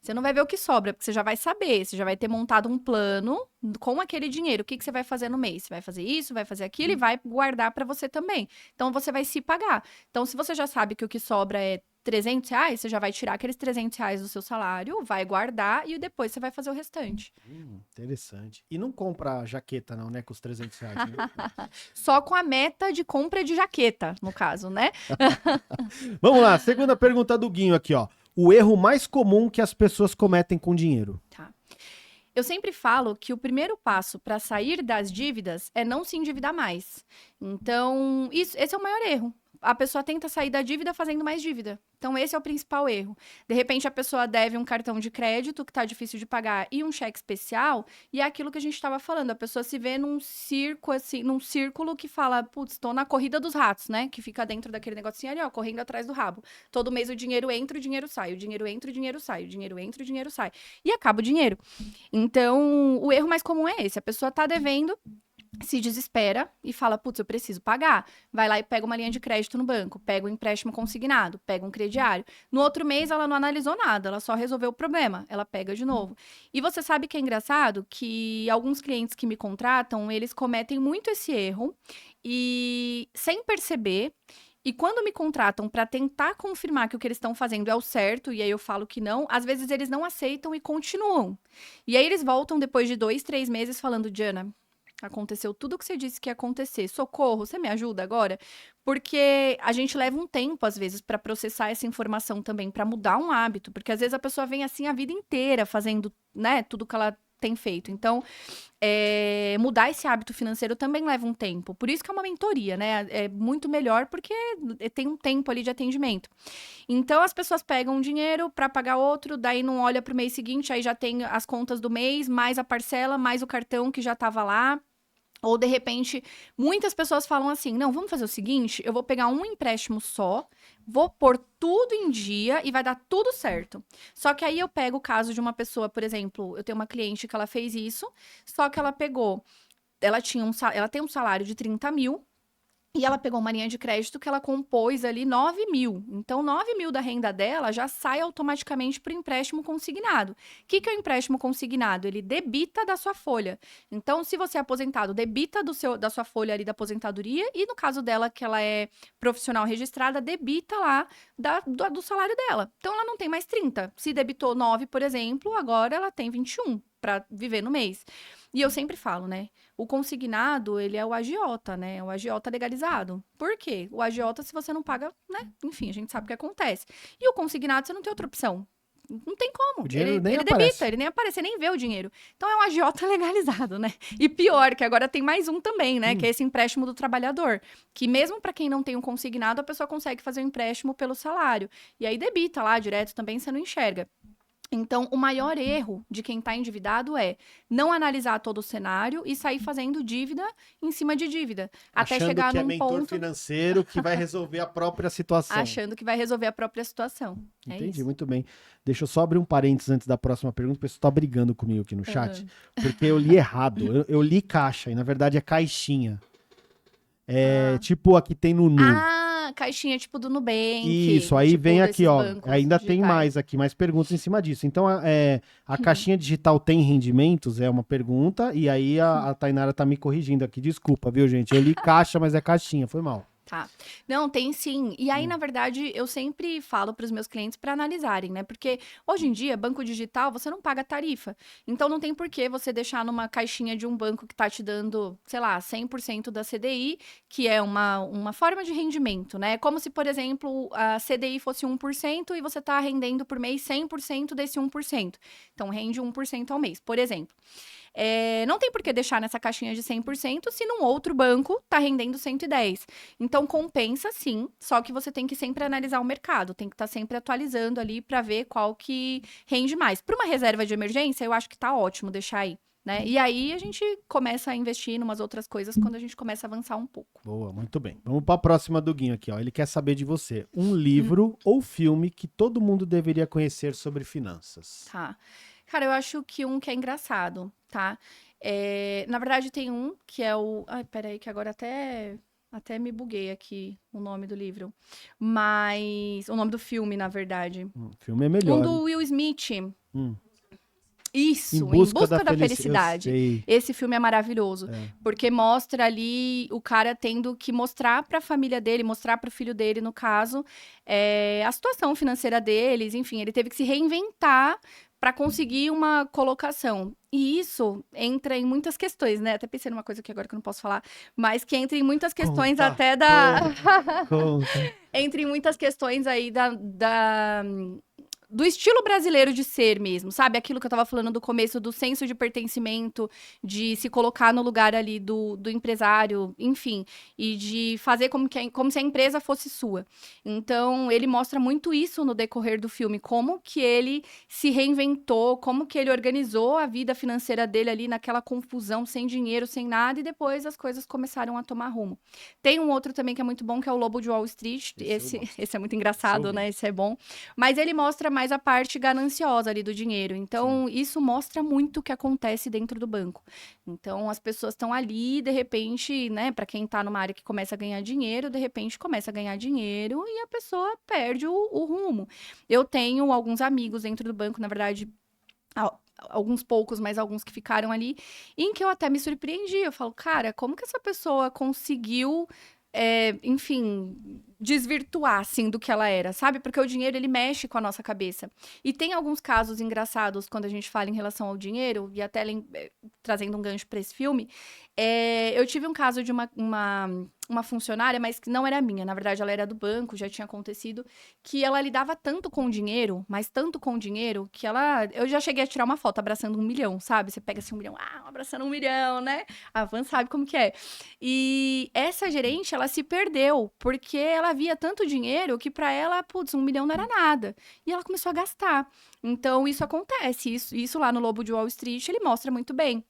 Você não vai ver o que sobra, porque você já vai saber, você já vai ter montado um plano com aquele dinheiro. O que você vai fazer no mês? Você vai fazer isso, vai fazer aquilo e vai guardar para você também. Então, você vai se pagar. Então, se você já sabe que o que sobra é R$300, você já vai tirar aqueles R$300 do seu salário, vai guardar e depois você vai fazer o restante. Interessante. E não compra jaqueta não, né, com os R$300, né? Só com a meta de compra de jaqueta, no caso, né? Vamos lá, segunda pergunta do Guinho aqui, ó. O erro mais comum que as pessoas cometem com dinheiro. Tá. Eu sempre falo que o primeiro passo para sair das dívidas é não se endividar mais. Então, esse é o maior erro. A pessoa tenta sair da dívida fazendo mais dívida. Então, esse é o principal erro. De repente, a pessoa deve um cartão de crédito que está difícil de pagar e um cheque especial, e é aquilo que a gente estava falando. A pessoa se vê num círculo que fala, putz, estou na corrida dos ratos, né? Que fica dentro daquele negocinho ali, ó, correndo atrás do rabo. Todo mês o dinheiro entra, o dinheiro sai. O dinheiro entra, o dinheiro sai. O dinheiro entra, o dinheiro sai. E acaba o dinheiro. Então, o erro mais comum é esse. A pessoa está devendo, se desespera e fala, putz, eu preciso pagar. Vai lá e pega uma linha de crédito no banco, pega um empréstimo consignado, pega um crediário. No outro mês, ela não analisou nada, ela só resolveu o problema, ela pega de novo. E você sabe que é engraçado que alguns clientes que me contratam, eles cometem muito esse erro e sem perceber. E quando me contratam para tentar confirmar que o que eles estão fazendo é o certo, e aí eu falo que não, às vezes eles não aceitam e continuam. E aí eles voltam depois de 2, 3 meses falando, Diana, aconteceu tudo o que você disse que ia acontecer. Socorro, você me ajuda agora? Porque a gente leva um tempo, às vezes, para processar essa informação também, para mudar um hábito. Porque às vezes a pessoa vem assim a vida inteira fazendo, né, tudo que ela tem feito. Então, mudar esse hábito financeiro também leva um tempo. Por isso que é uma mentoria, né? É muito melhor porque tem um tempo ali de atendimento. Então, as pessoas pegam um dinheiro para pagar outro, daí não olha para o mês seguinte, aí já tem as contas do mês, mais a parcela, mais o cartão que já estava lá. Ou, de repente, muitas pessoas falam assim, não, vamos fazer o seguinte, eu vou pegar um empréstimo só, vou pôr tudo em dia e vai dar tudo certo. Só que aí eu pego o caso de uma pessoa, por exemplo, eu tenho uma cliente que ela fez isso, só que ela tem um salário de 30 mil, E ela pegou uma linha de crédito que ela compôs ali 9 mil. Então, 9 mil da renda dela já sai automaticamente para o empréstimo consignado. O que é o empréstimo consignado? Ele debita da sua folha. Então, se você é aposentado, debita da sua folha ali da aposentadoria. E no caso dela, que ela é profissional registrada, debita lá do salário dela. Então, ela não tem mais 30. Se debitou 9, por exemplo, agora ela tem 21 para viver no mês. E eu sempre falo, né? O consignado, ele é o agiota, né? O agiota legalizado. Por quê? O agiota, se você não paga, né? Enfim, a gente sabe o que acontece. E o consignado, você não tem outra opção. Não tem como. O dinheiro Ele nem debita, aparece. ele nem aparece, você nem vê o dinheiro. Então é um agiota legalizado, né? E pior, que agora tem mais um também, né? Que é esse empréstimo do trabalhador. Que mesmo para quem não tem um consignado, a pessoa consegue fazer um empréstimo pelo salário. E aí debita lá direto também, você não enxerga. Então, o maior erro de quem está endividado é não analisar todo o cenário e sair fazendo dívida em cima de dívida. Até Achando chegar que é num mentor ponto financeiro que vai resolver a própria situação. achando que vai resolver a própria situação. É Entendi, isso. muito bem. Deixa eu só abrir um parênteses antes da próxima pergunta, o pessoal tá brigando comigo aqui no chat, porque eu li errado. Eu li caixa, e na verdade é caixinha. É tipo aqui tem no Nu. Caixinha tipo do Nubank. Isso, aí tipo vem aqui, desses ó. bancos Ainda tem digitais. mais aqui, mais perguntas em cima disso. Então, a caixinha digital tem rendimentos? É uma pergunta. E aí a Tainara tá me corrigindo aqui. Desculpa, viu, gente? Eu li caixa, mas é caixinha, foi mal. Tá. Não, tem sim. E aí, na verdade, eu sempre falo para os meus clientes para analisarem, né? Porque hoje em dia, banco digital, você não paga tarifa. Então, não tem por que você deixar numa caixinha de um banco que tá te dando, sei lá, 100% da CDI, que é uma forma de rendimento, né? Como se, por exemplo, a CDI fosse 1% e você tá rendendo por mês 100% desse 1%. Então, rende 1% ao mês, por exemplo. Não tem por que deixar nessa caixinha de 100% se num outro banco tá rendendo 110%. Então, compensa sim, só que você tem que sempre analisar o mercado, tem que estar sempre atualizando ali para ver qual que rende mais. Para uma reserva de emergência, eu acho que tá ótimo deixar aí, né? E aí a gente começa a investir em umas outras coisas quando a gente começa a avançar um pouco. Boa, muito bem. Vamos para a próxima do Guinho aqui, ó. Ele quer saber de você. Um livro ou filme que todo mundo deveria conhecer sobre finanças. Tá. Cara, eu acho que um que é engraçado, tá? Na verdade, tem um que é o... Ai, peraí, que agora até me buguei aqui o nome do livro. Mas... O nome do filme, na verdade. O filme é Um melhor. do Will Smith. Hum. Isso, Em Em Busca Busca da da Felici- Felicidade. eu sei. Esse filme é maravilhoso, porque mostra ali o cara tendo que mostrar para a família dele, mostrar para o filho dele, no caso, a situação financeira deles, enfim, ele teve que se reinventar para conseguir uma colocação. E isso entra em muitas questões, né? Até pensei numa coisa aqui agora que eu não posso falar, mas que entra em muitas questões Conta, até da... Conta. Entre muitas questões aí do estilo brasileiro de ser mesmo, sabe? Aquilo que eu tava falando do começo, do senso de pertencimento, de se colocar no lugar ali do empresário, enfim, e de fazer como se a empresa fosse sua. Então, ele mostra muito isso no decorrer do filme, como que ele se reinventou, como que ele organizou a vida financeira dele ali naquela confusão, sem dinheiro, sem nada, e depois as coisas começaram a tomar rumo. Tem um outro também que é muito bom, que é o Lobo de Wall Street. Esse é muito engraçado, né? Esse é bom. Mas ele mostra mais a parte gananciosa ali do dinheiro. Então, isso mostra muito o que acontece dentro do banco. Então, as pessoas estão ali, de repente, né, para quem tá numa área que começa a ganhar dinheiro, de repente começa a ganhar dinheiro e a pessoa perde o rumo. Eu tenho alguns amigos dentro do banco, na verdade, alguns poucos, mas alguns que ficaram ali, em que eu até me surpreendi. Eu falo, cara, como que essa pessoa conseguiu enfim, desvirtuar, assim, do que ela era, sabe? Porque o dinheiro, ele mexe com a nossa cabeça. E tem alguns casos engraçados quando a gente fala em relação ao dinheiro, e até trazendo um gancho para esse filme, eu tive um caso de uma funcionária, mas que não era minha, na verdade ela era do banco, já tinha acontecido, que ela lidava tanto com o dinheiro, mas tanto com o dinheiro, que eu já cheguei a tirar uma foto abraçando 1 milhão, sabe? Você pega assim 1 milhão, abraçando 1 milhão, né? A Van sabe como que é. E essa gerente, ela se perdeu, porque ela via tanto dinheiro que pra ela, putz, 1 milhão não era nada. E ela começou a gastar. Então, isso acontece, isso lá no Lobo de Wall Street, ele mostra muito bem.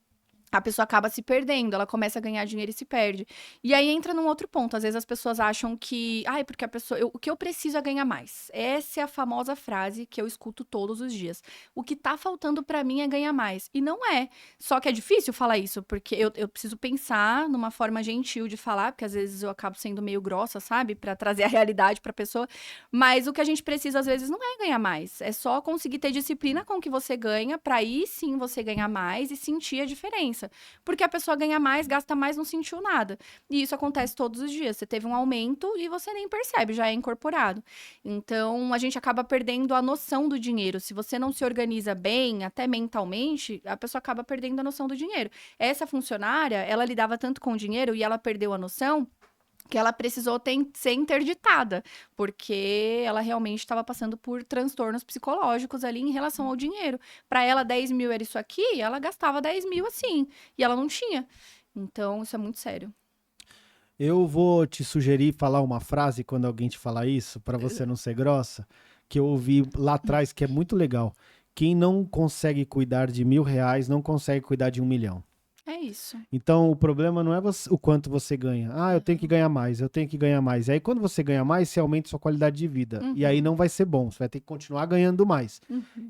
a pessoa acaba se perdendo, ela começa a ganhar dinheiro e se perde. E aí entra num outro ponto, às vezes as pessoas acham que, porque a pessoa, o que eu preciso é ganhar mais. Essa é a famosa frase que eu escuto todos os dias. O que tá faltando pra mim é ganhar mais. E não é. Só que é difícil falar isso, porque eu preciso pensar numa forma gentil de falar, porque às vezes eu acabo sendo meio grossa, sabe? Pra trazer a realidade pra pessoa. Mas o que a gente precisa às vezes não é ganhar mais, é só conseguir ter disciplina com o que você ganha, pra aí sim você ganhar mais e sentir a diferença. Porque a pessoa ganha mais, gasta mais, não sentiu nada. E isso acontece todos os dias. Você teve um aumento e você nem percebe, já é incorporado. Então, a gente acaba perdendo a noção do dinheiro. Se você não se organiza bem, até mentalmente, a pessoa acaba perdendo a noção do dinheiro. Essa funcionária, ela lidava tanto com o dinheiro e ela perdeu a noção que ela precisou ser interditada, porque ela realmente estava passando por transtornos psicológicos ali em relação ao dinheiro. Para ela, 10 mil era isso aqui, ela gastava 10 mil assim, e ela não tinha. Então, isso é muito sério. Eu vou te sugerir falar uma frase quando alguém te falar isso, para você não ser grossa, que eu ouvi lá atrás, que é muito legal. Quem não consegue cuidar de R$ 1.000, não consegue cuidar de 1 milhão. É isso. Então, o problema não é o quanto você ganha. Eu tenho que ganhar mais, eu tenho que ganhar mais. E aí, quando você ganha mais, você aumenta sua qualidade de vida. E aí não vai ser bom, você vai ter que continuar ganhando mais.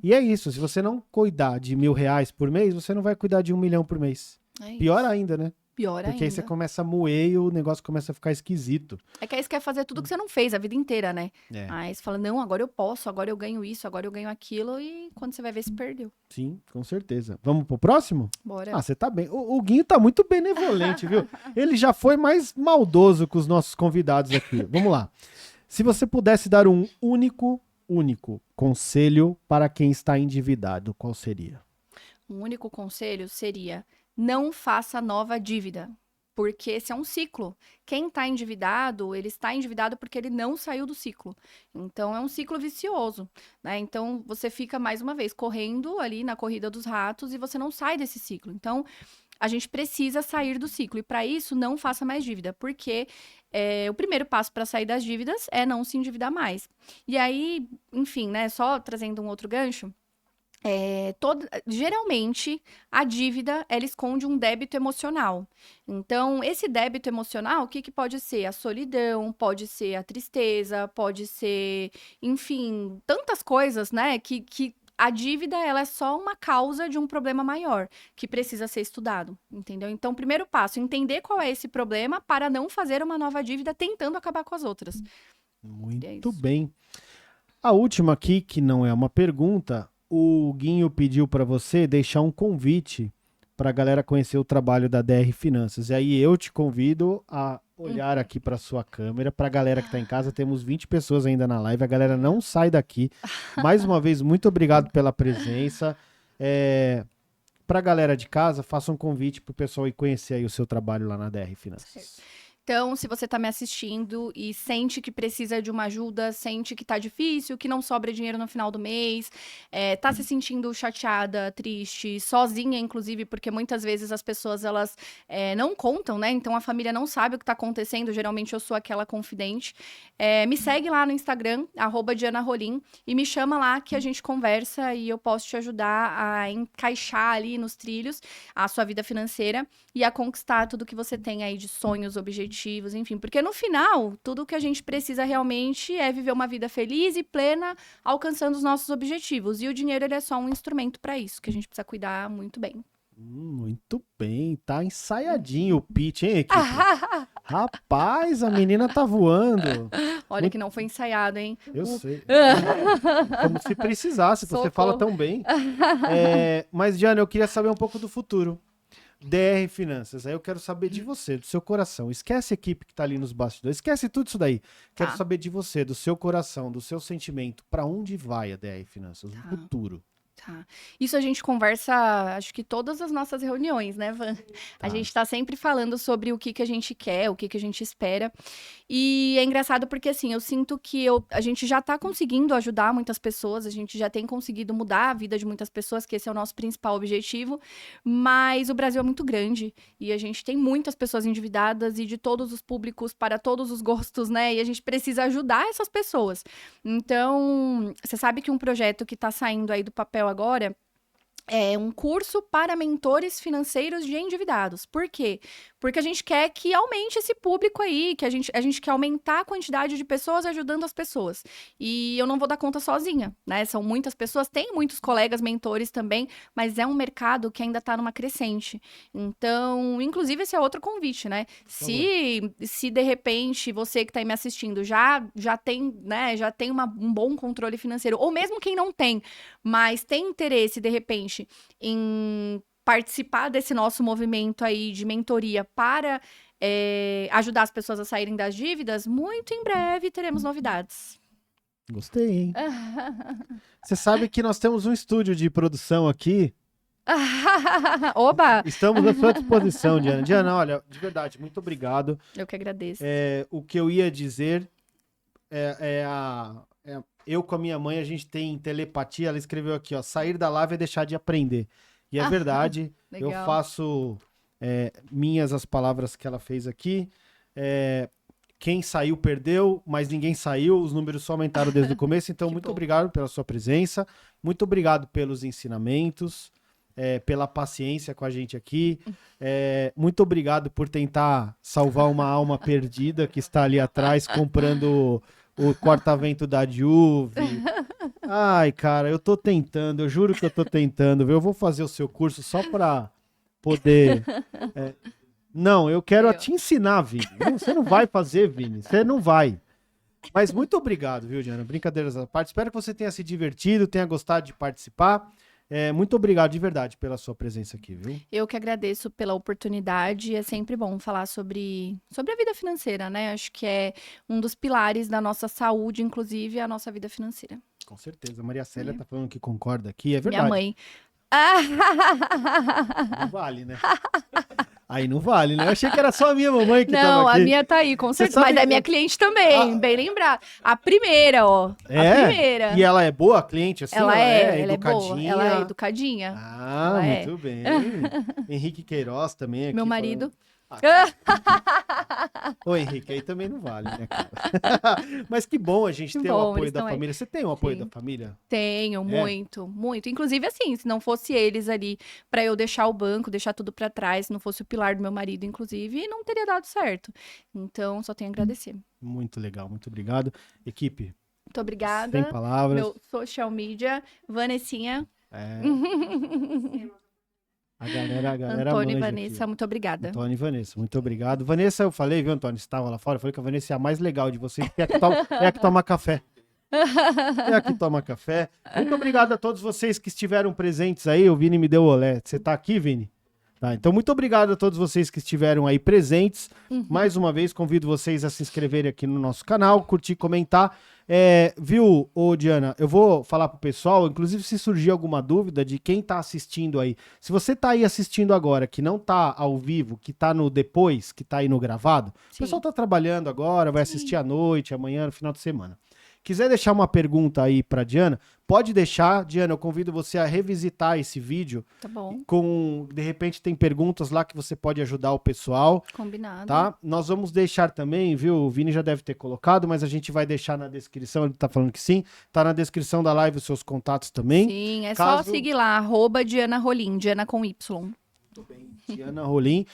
E é isso, se você não cuidar de R$ 1.000 por mês, você não vai cuidar de 1 milhão por mês. Pior ainda, né? Pior Porque aí você ainda. começa a moer e o negócio começa a ficar esquisito. É que aí você quer fazer tudo que você não fez a vida inteira, né? É. Aí você fala, não, agora eu posso, agora eu ganho isso, agora eu ganho aquilo, e quando você vai ver, se perdeu. Sim, com certeza. Vamos pro próximo? Bora. Você tá bem. O Guinho tá muito benevolente, viu? Ele já foi mais maldoso com os nossos convidados aqui. Vamos lá. Se você pudesse dar um único conselho para quem está endividado, qual seria? Um único conselho seria: não faça nova dívida, porque esse é um ciclo. Quem está endividado, ele está endividado porque ele não saiu do ciclo. Então, é um ciclo vicioso, né? Então, você fica, mais uma vez, correndo ali na corrida dos ratos e você não sai desse ciclo. Então, a gente precisa sair do ciclo. E, para isso, não faça mais dívida, porque o primeiro passo para sair das dívidas é não se endividar mais. E aí, enfim, né? Só trazendo um outro gancho. Geralmente, a dívida, ela esconde um débito emocional. Então, esse débito emocional, o que que pode ser? A solidão, pode ser a tristeza, pode ser, enfim, tantas coisas, né? Que a dívida, ela é só uma causa de um problema maior, que precisa ser estudado, entendeu? Então, primeiro passo, entender qual é esse problema para não fazer uma nova dívida tentando acabar com as outras. Muito bem. A última aqui, que não é uma pergunta, o Guinho pediu para você deixar um convite para a galera conhecer o trabalho da DR Finanças. E aí eu te convido a olhar aqui para sua câmera. Para a galera que está em casa, temos 20 pessoas ainda na live. A galera não sai daqui. Mais uma vez, muito obrigado pela presença. Para a galera de casa, faça um convite para o pessoal ir conhecer aí o seu trabalho lá na DR Finanças. Então, se você está me assistindo e sente que precisa de uma ajuda, sente que tá difícil, que não sobra dinheiro no final do mês, tá se sentindo chateada, triste, sozinha, inclusive, porque muitas vezes as pessoas, elas não contam, né? Então, a família não sabe o que tá acontecendo, geralmente eu sou aquela confidente. Me segue lá no Instagram, @DianaRolim, e me chama lá que a gente conversa e eu posso te ajudar a encaixar ali nos trilhos a sua vida financeira e a conquistar tudo que você tem aí de sonhos, objetivos, enfim, porque no final, tudo que a gente precisa realmente é viver uma vida feliz e plena, alcançando os nossos objetivos. E o dinheiro, ele é só um instrumento para isso, que a gente precisa cuidar muito bem. Muito bem, tá ensaiadinho o pitch, hein, equipe? Rapaz, a menina tá voando. Olha que não foi ensaiado, hein? Eu sei. Como se precisasse, você fala tão bem. Mas, Diana, eu queria saber um pouco do futuro. DR Finanças, aí eu quero saber de você, do seu coração. Esquece a equipe que tá ali nos bastidores, esquece tudo isso daí. Quero saber de você, do seu coração, do seu sentimento. Pra onde vai a DR Finanças no futuro? Tá. Isso a gente conversa, acho que todas as nossas reuniões, né, Van? A gente tá sempre falando sobre o que a gente quer, o que a gente espera. E é engraçado porque, assim, eu sinto que a gente já tá conseguindo ajudar muitas pessoas, a gente já tem conseguido mudar a vida de muitas pessoas, que esse é o nosso principal objetivo, mas o Brasil é muito grande e a gente tem muitas pessoas endividadas e de todos os públicos, para todos os gostos, né? E a gente precisa ajudar essas pessoas. Então, você sabe que um projeto que tá saindo aí do papel agora É um curso para mentores financeiros de endividados. Por quê? Porque a gente quer que aumente esse público aí, que a gente quer aumentar a quantidade de pessoas ajudando as pessoas. E eu não vou dar conta sozinha, né? São muitas pessoas, tem muitos colegas mentores também, mas é um mercado que ainda está numa crescente. Então, inclusive, esse é outro convite, né? Se de repente você que está aí me assistindo já tem, né, já tem um bom controle financeiro, ou mesmo quem não tem, mas tem interesse, de repente, em participar desse nosso movimento aí de mentoria para ajudar as pessoas a saírem das dívidas, muito em breve teremos novidades. Gostei, hein? Você sabe que nós temos um estúdio de produção aqui. Oba! Estamos à sua disposição, Diana. Diana, olha, de verdade, muito obrigado. Eu que agradeço. O que eu ia dizer eu com a minha mãe, a gente tem telepatia, ela escreveu aqui, ó, sair da lava é deixar de aprender. E é verdade, eu faço minhas as palavras que ela fez aqui. Quem saiu, perdeu, mas ninguém saiu, os números só aumentaram desde o começo, então muito obrigado pela sua presença, muito obrigado pelos ensinamentos, pela paciência com a gente aqui, muito obrigado por tentar salvar uma alma perdida que está ali atrás comprando o corta-vento da Juve. Ai, cara, eu tô tentando, eu juro que eu tô tentando, viu? Eu vou fazer o seu curso só pra poder... Não, eu quero te ensinar, Vini. Você não vai fazer, Vini, você não vai. Mas muito obrigado, viu, Diana? Brincadeiras à parte. Espero que você tenha se divertido, tenha gostado de participar. Muito obrigado de verdade pela sua presença aqui, viu? Eu que agradeço pela oportunidade. É sempre bom falar sobre a vida financeira, né? Acho que é um dos pilares da nossa saúde, inclusive, a nossa vida financeira. Com certeza. A Maria Célia tá falando que concorda aqui, é verdade. Minha mãe. Não vale, né? Aí não vale, né? Eu achei que era só a minha mamãe que tava aqui. Não, a minha tá aí, com certeza. Mas é minha cliente também, bem lembrado. A primeira, ó. A primeira. E ela é boa cliente, assim? Ela é educadinha? boa, ela é educadinha. Ah, muito bem. Henrique Queiroz também aqui. Meu marido. Ô, Henrique, aí também não vale, né, cara? Mas que bom a gente ter o apoio da família. Você tem o apoio da família? Tenho, muito, muito. Inclusive, assim, se não fosse eles ali pra eu deixar o banco, deixar tudo pra trás, se não fosse o pilar do meu marido, inclusive, não teria dado certo. Então, só tenho a agradecer. Muito legal, muito obrigado. Equipe. Muito obrigada. Sem palavras. Meu social media, Vanessinha. A galera Antônio e Vanessa, muito obrigada. Antônio e Vanessa, muito obrigado. Vanessa, eu falei, viu, Antônio, você estava lá fora, eu falei que a Vanessa é a mais legal de vocês, porque é a que toma café. É a que toma café. Muito obrigado a todos vocês que estiveram presentes aí. O Vini me deu olé. Você tá aqui, Vini? Tá, então, muito obrigado a todos vocês que estiveram aí presentes. Mais uma vez, convido vocês a se inscreverem aqui no nosso canal, curtir, comentar. Viu, Diana? Eu vou falar pro pessoal, inclusive se surgir alguma dúvida de quem tá assistindo aí. Se você tá aí assistindo agora, que não tá ao vivo, que tá no depois, que tá aí no gravado, o pessoal tá trabalhando agora, vai assistir à noite, amanhã, no final de semana. Quiser deixar uma pergunta aí pra Diana, pode deixar. Diana, eu convido você a revisitar esse vídeo. Tá bom. De repente tem perguntas lá que você pode ajudar o pessoal. Combinado. Tá? Nós vamos deixar também, viu? O Vini já deve ter colocado, mas a gente vai deixar na descrição, ele tá falando que sim. Tá na descrição da live os seus contatos também. Sim, só seguir lá, @Diana Rolim, Diana com Y. Muito bem, Diana Rolim.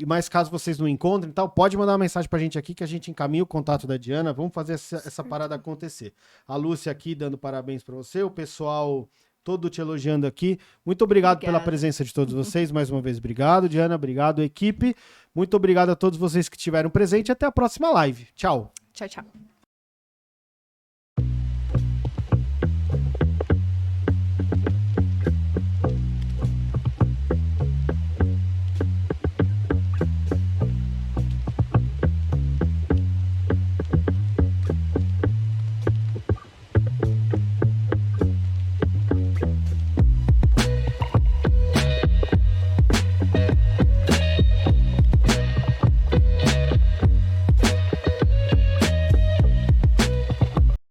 Mas caso vocês não encontrem, tal, pode mandar uma mensagem pra gente aqui que a gente encaminha o contato da Diana. Vamos fazer essa parada acontecer. A Lúcia aqui dando parabéns pra você, o pessoal todo te elogiando aqui. Muito obrigado pela presença de todos vocês. Mais uma vez, obrigado, Diana. Obrigado, equipe. Muito obrigado a todos vocês que estiveram presentes. Até a próxima live. Tchau. Tchau, tchau.